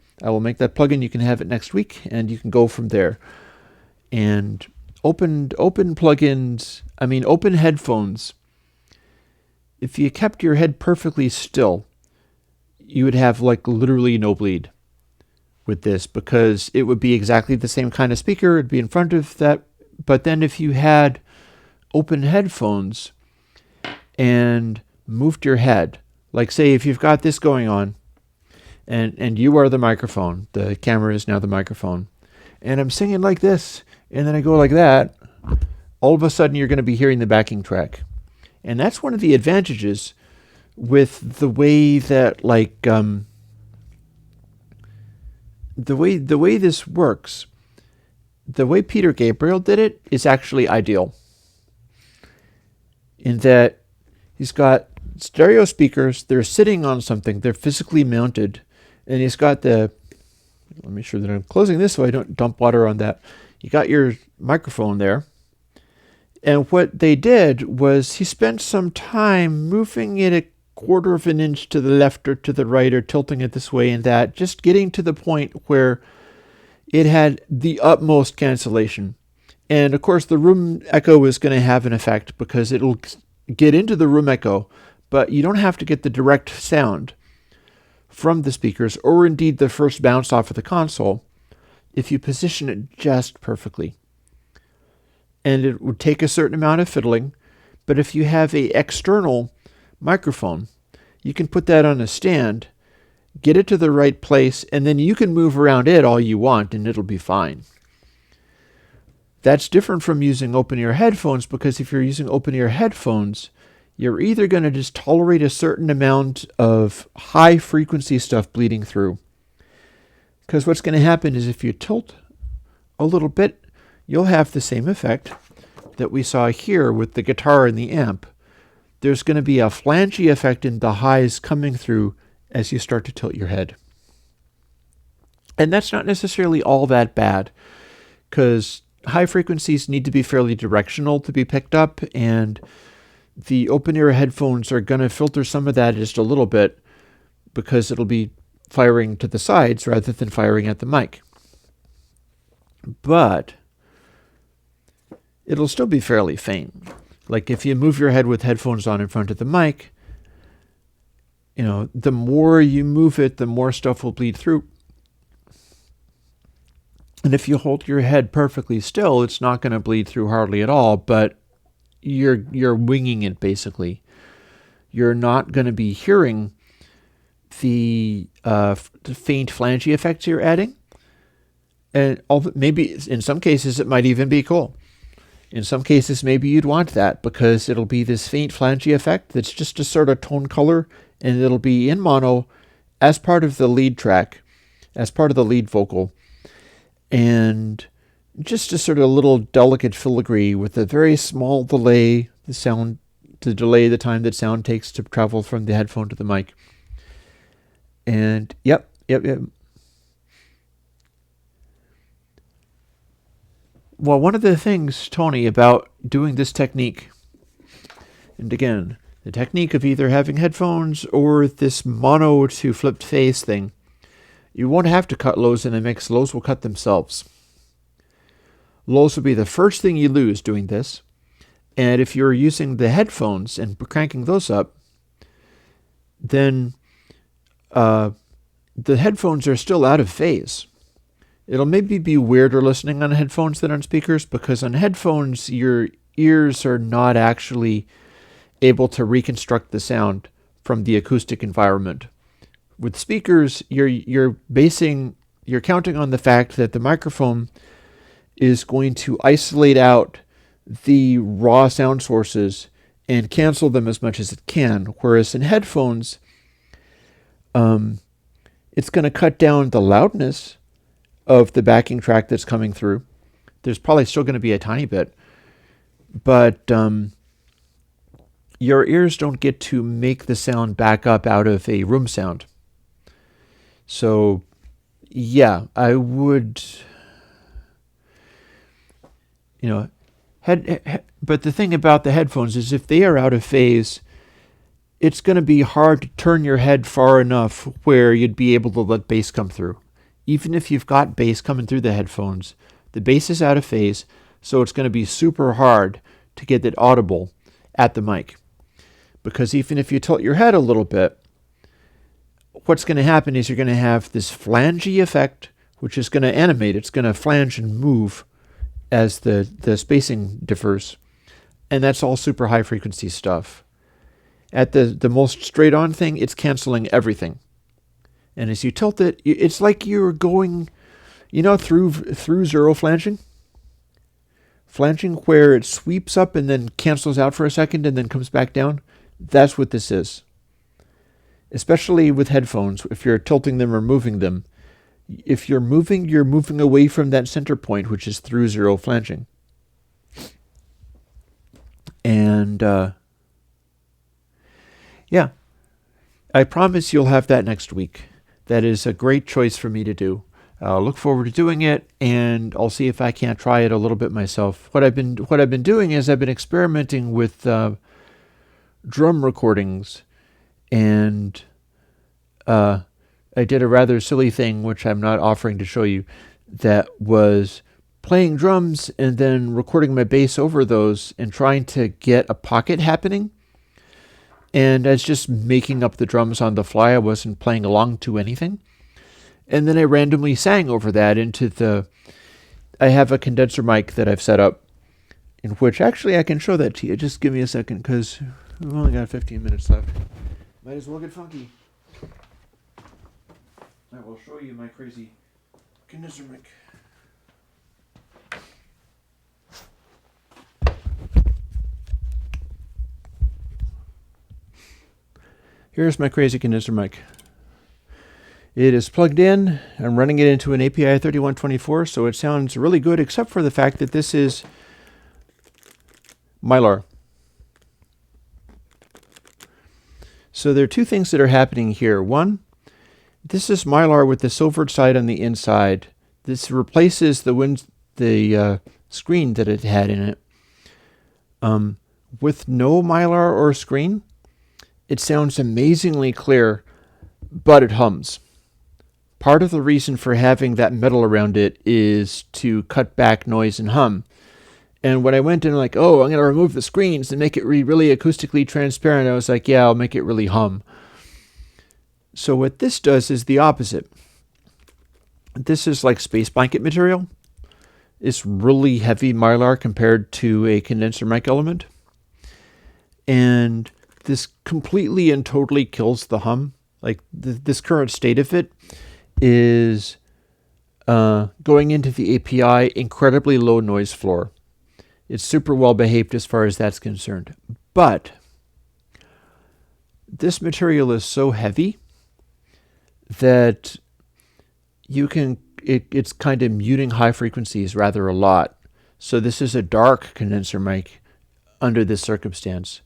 You can have it next week, and you can go from there. And open plugins, open headphones. If you kept your head perfectly still, you would have like literally no bleed with this, because it would be exactly the same kind of speaker. It'd be in front of that. But then if you had open headphones and moved your head, like say if you've got this going on, and you are the microphone, the camera is now the microphone, and I'm singing like this, and then I go like that, all of a sudden you're going to be hearing the backing track. And that's one of the advantages with the way that the way this works. The way Peter Gabriel did it is actually ideal, in that he's got stereo speakers, they're sitting on something, they're physically mounted, and he's got let me sure that I'm closing this so I don't dump water on that. You got your microphone there. And what they did was he spent some time moving it a quarter of an inch to the left or to the right, or tilting it this way and that, just getting to the point where it had the utmost cancellation. And of course the room echo is going to have an effect, because it'll get into the room echo, but you don't have to get the direct sound from the speakers, or indeed the first bounce off of the console, if you position it just perfectly. And it would take a certain amount of fiddling, but if you have an external microphone, you can put that on a stand, get it to the right place, and then you can move around it all you want and it'll be fine. That's different from using open-ear headphones, because if you're using open-ear headphones, you're either going to just tolerate a certain amount of high-frequency stuff bleeding through. Because what's going to happen is if you tilt a little bit, you'll have the same effect that we saw here with the guitar and the amp. There's going to be a flangey effect in the highs coming through as you start to tilt your head. And that's not necessarily all that bad, because high frequencies need to be fairly directional to be picked up, and the open-ear headphones are going to filter some of that just a little bit, because it'll be firing to the sides rather than firing at the mic. But it'll still be fairly faint. Like if you move your head with headphones on in front of the mic, the more you move it, the more stuff will bleed through. And if you hold your head perfectly still, it's not going to bleed through hardly at all, but you're winging it basically. You're not going to be hearing the faint flangey effects you're adding. And maybe in some cases it might even be cool. In some cases maybe you'd want that, because it'll be this faint flangey effect that's just a sort of tone color, and it'll be in mono as part of the lead track, as part of the lead vocal, and just a sort of little delicate filigree with a very small delay, to delay the time that sound takes to travel from the headphone to the mic. And yep. Well, one of the things, Tony, about doing this technique, and again, the technique of either having headphones or this mono to flipped face thing, you won't have to cut lows in a mix. Lows will cut themselves. Lows will be the first thing you lose doing this. And if you're using the headphones and cranking those up, then the headphones are still out of phase. It'll maybe be weirder listening on headphones than on speakers, because on headphones, your ears are not actually able to reconstruct the sound from the acoustic environment. With speakers, you're counting on the fact that the microphone is going to isolate out the raw sound sources and cancel them as much as it can. Whereas in headphones, it's going to cut down the loudness of the backing track that's coming through. There's probably still going to be a tiny bit, but your ears don't get to make the sound back up out of a room sound. So, yeah, I would... you know, but the thing about the headphones is if they are out of phase, it's going to be hard to turn your head far enough where you'd be able to let bass come through. Even if you've got bass coming through the headphones, the bass is out of phase, so it's going to be super hard to get it audible at the mic. Because even if you tilt your head a little bit, what's going to happen is you're going to have this flangey effect, which is going to animate. It's going to flange and move as the spacing differs. And that's all super high frequency stuff. At the most straight on thing, it's canceling everything. And as you tilt it, it's like you're going, through zero flanging. Flanging where it sweeps up and then cancels out for a second and then comes back down. That's what this is. Especially with headphones, if you're tilting them or moving them. If you're moving away from that center point, which is through zero flanging. And, yeah, I promise you'll have that next week. That is a great choice for me to do. I'll look forward to doing it, and I'll see if I can't try it a little bit myself. What I've been doing is I've been experimenting with drum recordings, and I did a rather silly thing, which I'm not offering to show you, that was playing drums and then recording my bass over those and trying to get a pocket happening. And I was just making up the drums on the fly. I wasn't playing along to anything. And then I randomly sang over that I have a condenser mic that I've set up, in which actually I can show that to you. Just give me a second, because we've only got 15 minutes left. Might as well get funky. I will show you my crazy condenser mic. Here's my crazy condenser mic. It is plugged in. I'm running it into an API 3124, so it sounds really good, except for the fact that this is Mylar. So there are two things that are happening here. One, this is Mylar with the silvered side on the inside. This replaces the screen that it had in it. With no Mylar or screen, it sounds amazingly clear, but it hums. Part of the reason for having that metal around it is to cut back noise and hum. And when I went in I'm going to remove the screens and make it really acoustically transparent, I was like, yeah, I'll make it really hum. So what this does is the opposite. This is like space blanket material. It's really heavy Mylar compared to a condenser mic element. And this completely and totally kills the hum. Like this current state of it is going into the API incredibly low noise floor. It's super well behaved as far as that's concerned. But this material is so heavy that it's kind of muting high frequencies rather a lot. So this is a dark condenser mic under this circumstance.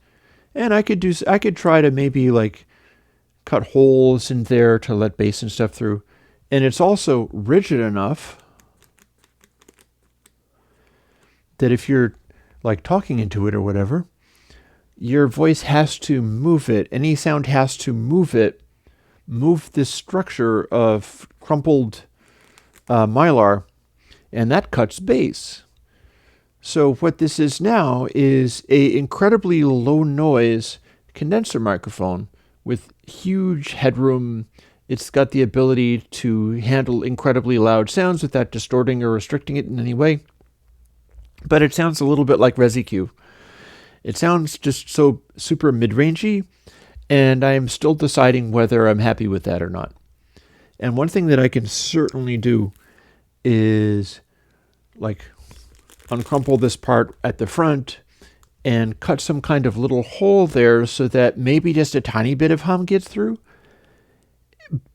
And I could try to maybe cut holes in there to let bass and stuff through. And it's also rigid enough that if you're talking into it or whatever, your voice has to move it. Any sound has to move this structure of crumpled Mylar, and that cuts bass. So what this is now is a incredibly low noise condenser microphone with huge headroom. It's got the ability to handle incredibly loud sounds without distorting or restricting it in any way. But it sounds a little bit like ResiQ. It sounds just so super mid-rangey, and I'm still deciding whether I'm happy with that or not. And one thing that I can certainly do is uncrumple this part at the front and cut some kind of little hole there so that maybe just a tiny bit of hum gets through,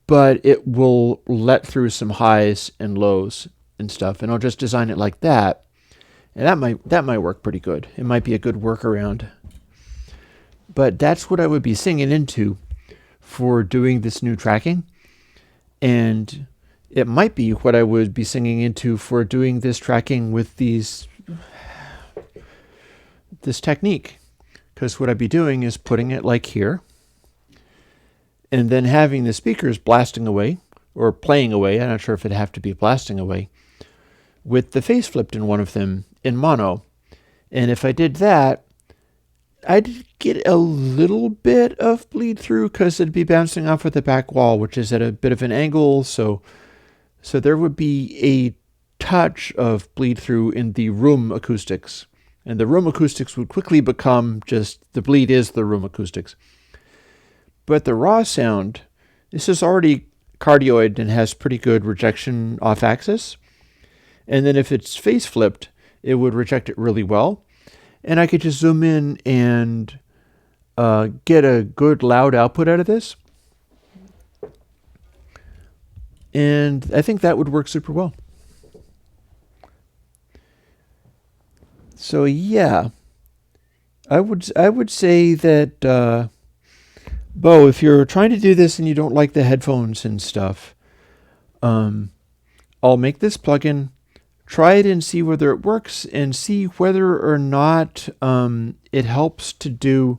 but it will let through some highs and lows and stuff. And I'll just design it like that. And that might work pretty good. It might be a good workaround. But that's what I would be singing into for doing this new tracking. And it might be what I would be singing into for doing this tracking with these this technique, because what I'd be doing is putting it like here, and then having the speakers blasting away, or playing away, I'm not sure if it'd have to be blasting away, with the face flipped in one of them in mono. And if I did that, I'd get a little bit of bleed through because it'd be bouncing off of the back wall, which is at a bit of an angle, so there would be a touch of bleed through in the room acoustics. And the room acoustics would quickly become just the bleed is the room acoustics. But the raw sound, this is already cardioid and has pretty good rejection off axis. And then if it's face flipped, it would reject it really well. And I could just zoom in and get a good loud output out of this. And I think that would work super well. So yeah, I would say that Bo, if you're trying to do this and you don't like the headphones and stuff, I'll make this plugin, try it and see whether it works, and see whether or not it helps to do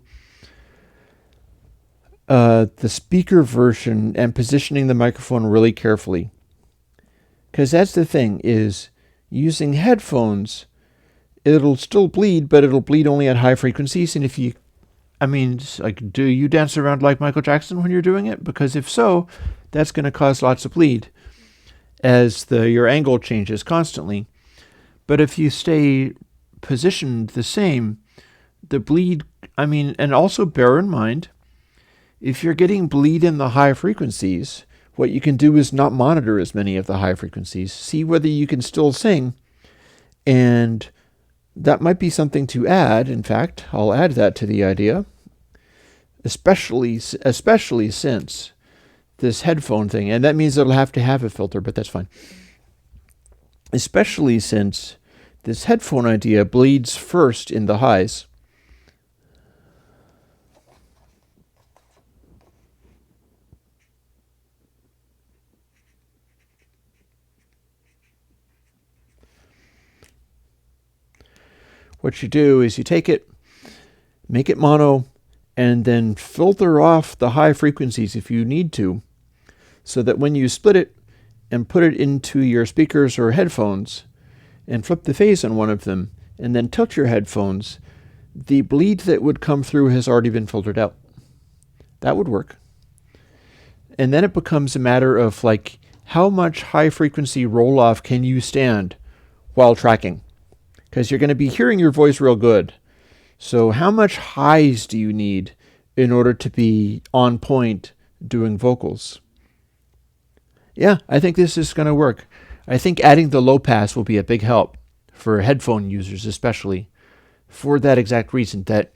the speaker version and positioning the microphone really carefully. Because that's the thing, is using headphones, it'll still bleed, but it'll bleed only at high frequencies. And if you, like, do you dance around like Michael Jackson when you're doing it? Because if so, that's going to cause lots of bleed as your angle changes constantly. But if you stay positioned the same, the bleed, and also bear in mind, if you're getting bleed in the high frequencies, what you can do is not monitor as many of the high frequencies. See whether you can still sing, and that might be something to add. In fact, I'll add that to the idea, especially since this headphone thing, and that means it'll have to have a filter, but that's fine. Especially since this headphone idea bleeds first in the highs. What you do is you take it, make it mono, and then filter off the high frequencies if you need to, so that when you split it and put it into your speakers or headphones and flip the phase on one of them and then tilt your headphones, the bleed that would come through has already been filtered out. That would work. And then it becomes a matter of, like, how much high frequency roll off can you stand while tracking? Because you're going to be hearing your voice real good. So how much highs do you need in order to be on point doing vocals? Yeah, I think this is going to work. I think adding the low pass will be a big help for headphone users, especially for that exact reason, that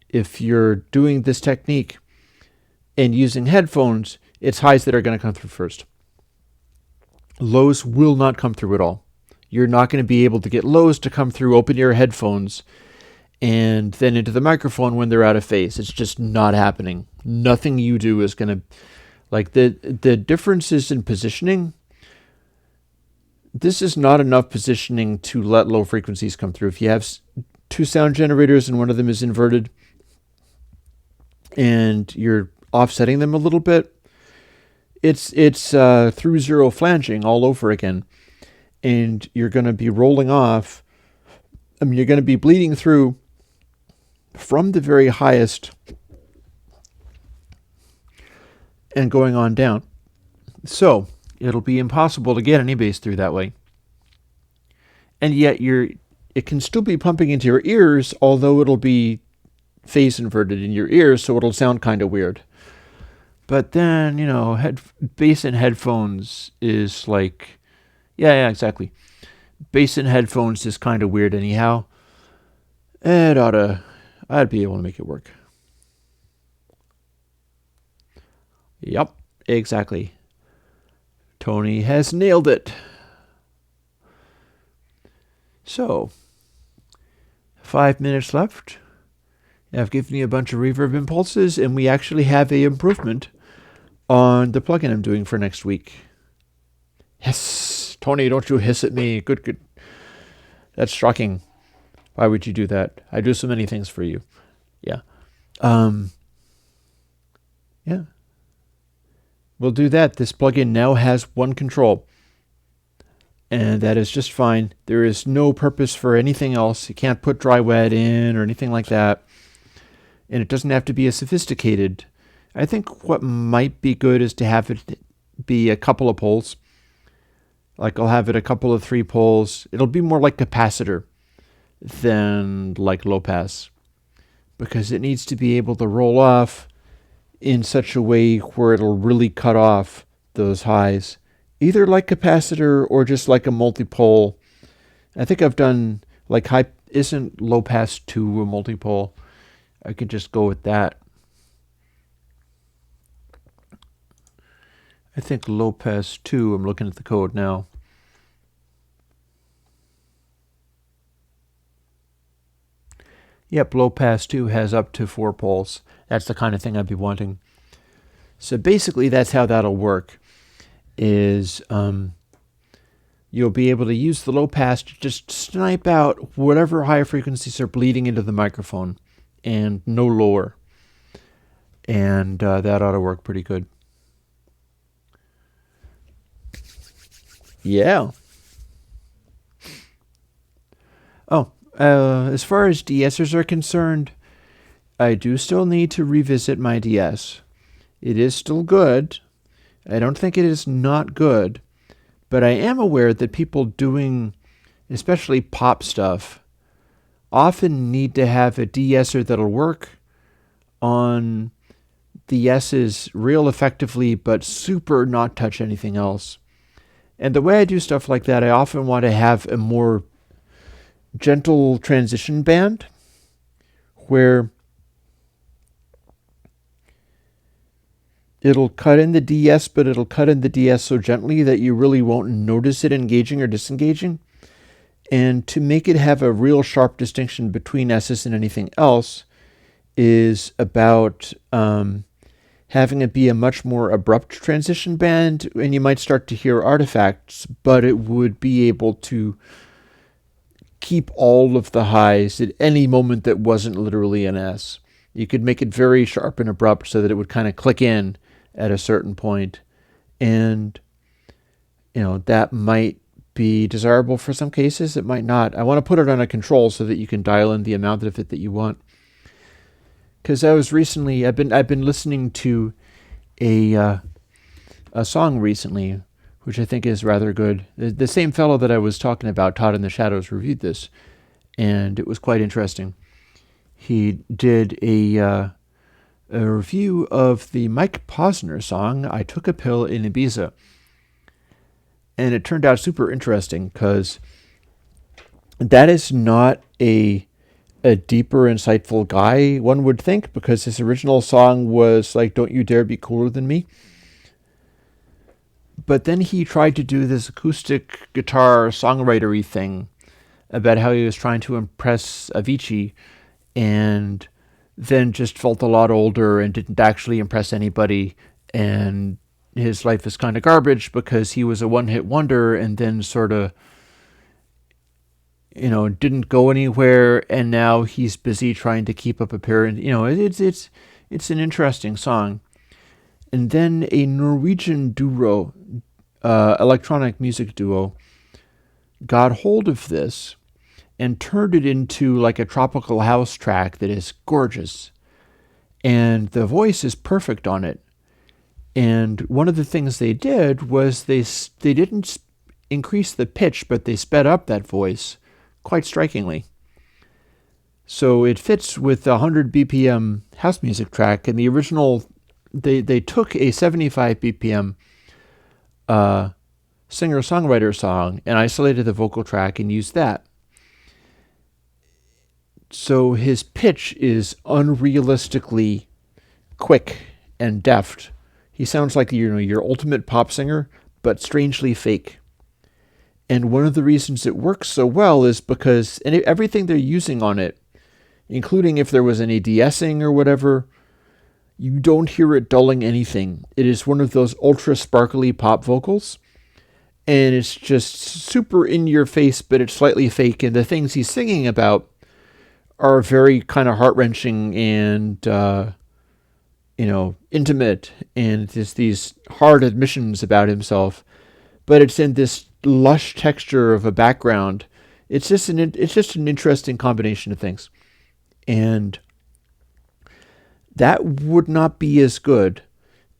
if you're doing this technique and using headphones, it's highs that are going to come through first. Lows will not come through at all. You're not going to be able to get lows to come through open ear headphones and then into the microphone when they're out of phase. It's just not happening. Nothing you do is going to, like, the differences in positioning. This is not enough positioning to let low frequencies come through. If you have two sound generators and one of them is inverted and you're offsetting them a little bit, it's through zero flanging all over again. And you're going to be rolling off. You're going to be bleeding through from the very highest and going on down. So it'll be impossible to get any bass through that way. And yet it can still be pumping into your ears, although it'll be phase inverted in your ears, so it'll sound kind of weird. But then, bass in headphones is like, yeah, exactly. Bass in headphones is kind of weird anyhow. I'd be able to make it work. Yep, exactly. Tony has nailed it. So, 5 minutes left. I've given you a bunch of reverb impulses, and we actually have an improvement on the plugin I'm doing for next week. Yes, Tony, don't you hiss at me. Good. That's shocking. Why would you do that? I do so many things for you. Yeah. Yeah. We'll do that. This plugin now has one control. And that is just fine. There is no purpose for anything else. You can't put dry wet in or anything like that. And it doesn't have to be as sophisticated. I think what might be good is to have it be a couple of poles. Like I'll have it a couple of 3 poles. It'll be more like capacitor than like low pass, because it needs to be able to roll off in such a way where it'll really cut off those highs, either like capacitor or just like a multi-pole. I think I've done like isn't low pass 2 a multi-pole? I could just go with that. I think low pass 2, I'm looking at the code now. Yep, low pass 2 has up to 4 poles. That's the kind of thing I'd be wanting. So basically that's how that'll work, is you'll be able to use the low pass to just snipe out whatever higher frequencies are bleeding into the microphone and no lower. And that ought to work pretty good. Yeah. Oh, as far as de-essers are concerned, I do still need to revisit my DS. It is still good. I don't think it is not good, but I am aware that people doing, especially pop stuff, often need to have a de-esser that'll work on the S's real effectively, but super not touch anything else. And the way I do stuff like that, I often want to have a more gentle transition band where it'll cut in the DS, but it'll cut in the DS so gently that you really won't notice it engaging or disengaging. And to make it have a real sharp distinction between S's and anything else is about having it be a much more abrupt transition band, and you might start to hear artifacts, but it would be able to keep all of the highs at any moment that wasn't literally an S. You could make it very sharp and abrupt so that it would kind of click in at a certain point. And, that might be desirable for some cases. It might not. I want to put it on a control so that you can dial in the amount of it that you want. Because I've been listening to a song recently, which I think is rather good. The same fellow that I was talking about, Todd in the Shadows, reviewed this, and it was quite interesting. He did a review of the Mike Posner song, I Took a Pill in Ibiza. And it turned out super interesting because that is not a deeper, insightful guy, one would think, because his original song was like, Don't You Dare Be Cooler Than Me. But then he tried to do this acoustic guitar songwritery thing about how he was trying to impress Avicii, and then just felt a lot older and didn't actually impress anybody, and his life is kind of garbage because he was a one-hit wonder and then sort of didn't go anywhere, and now he's busy trying to keep up appearance. It's an interesting song. And then a Norwegian duo, electronic music duo, got hold of this and turned it into like a tropical house track that is gorgeous. And the voice is perfect on it. And one of the things they did was they didn't increase the pitch, but they sped up that voice quite strikingly. So it fits with the 100 BPM house music track, and the original, they took a 75 BPM singer-songwriter song and isolated the vocal track and used that. So his pitch is unrealistically quick and deft. He sounds like your ultimate pop singer, but strangely fake. And one of the reasons it works so well is because everything they're using on it, including if there was any de-essing or whatever, you don't hear it dulling anything. It is one of those ultra sparkly pop vocals, and it's just super in your face, but it's slightly fake. And the things he's singing about are very kind of heart-wrenching and intimate, and just these hard admissions about himself, but it's in this lush texture of a background. It's just an interesting combination of things, and that would not be as good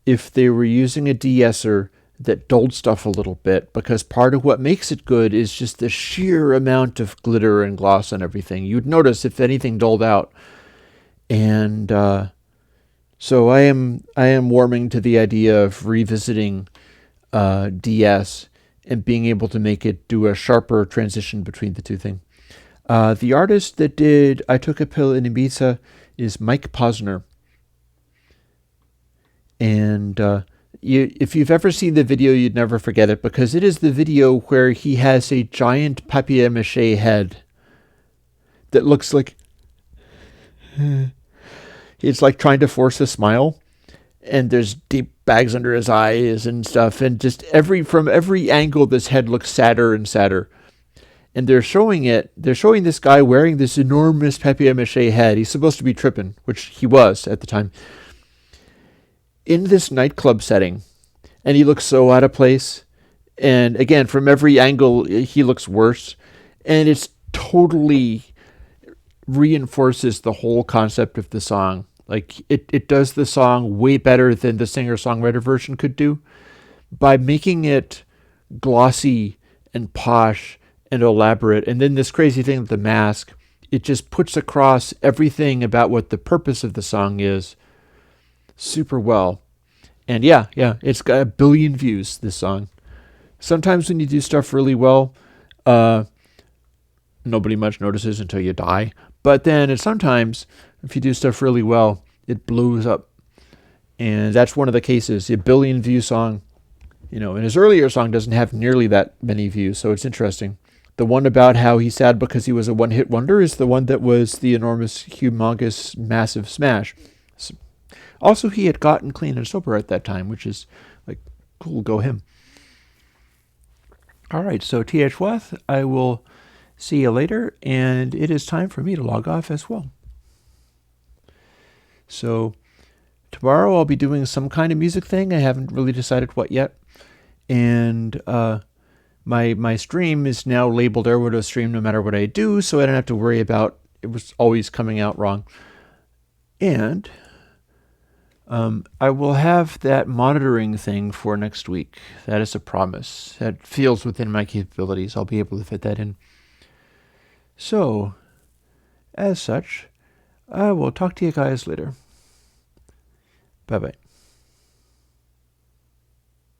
if they were using a de-esser that dulled stuff a little bit, because part of what makes it good is just the sheer amount of glitter and gloss on everything. You'd notice if anything dulled out. And so I am warming to the idea of revisiting DS and being able to make it do a sharper transition between the two things. The artist that did I Took a Pill in Ibiza is Mike Posner. And if you've ever seen the video, you'd never forget it, because it is the video where he has a giant papier-mâché head that looks like it's like trying to force a smile, and there's deep bags under his eyes and stuff, and just from every angle this head looks sadder and sadder. And they're showing this guy wearing this enormous papier-mâché head. He's supposed to be tripping, which he was at the time, in this nightclub setting, and he looks so out of place. And again, from every angle, he looks worse, and it's totally reinforces the whole concept of the song. Like it does the song way better than the singer-songwriter version could do, by making it glossy and posh and elaborate. And then this crazy thing with the mask, it just puts across everything about what the purpose of the song is super well. And yeah, it's got 1 billion views, this song. Sometimes when you do stuff really well, nobody much notices until you die. But then sometimes, if you do stuff really well, it blows up. And that's one of the cases. A 1 billion view song. And his earlier song doesn't have nearly that many views, so it's interesting. The one about how he's sad because he was a one-hit wonder is the one that was the enormous, humongous, massive smash. Also, he had gotten clean and sober at that time, which is like, cool, go him. All right, so TH Wath, I will see you later, and it is time for me to log off as well. So tomorrow I'll be doing some kind of music thing. I haven't really decided what yet. And my stream is now labeled Airwindows Stream no matter what I do, so I don't have to worry about it was always coming out wrong. And I will have that monitoring thing for next week. That is a promise. That feels within my capabilities. I'll be able to fit that in. So, as such, I will talk to you guys later. Bye-bye.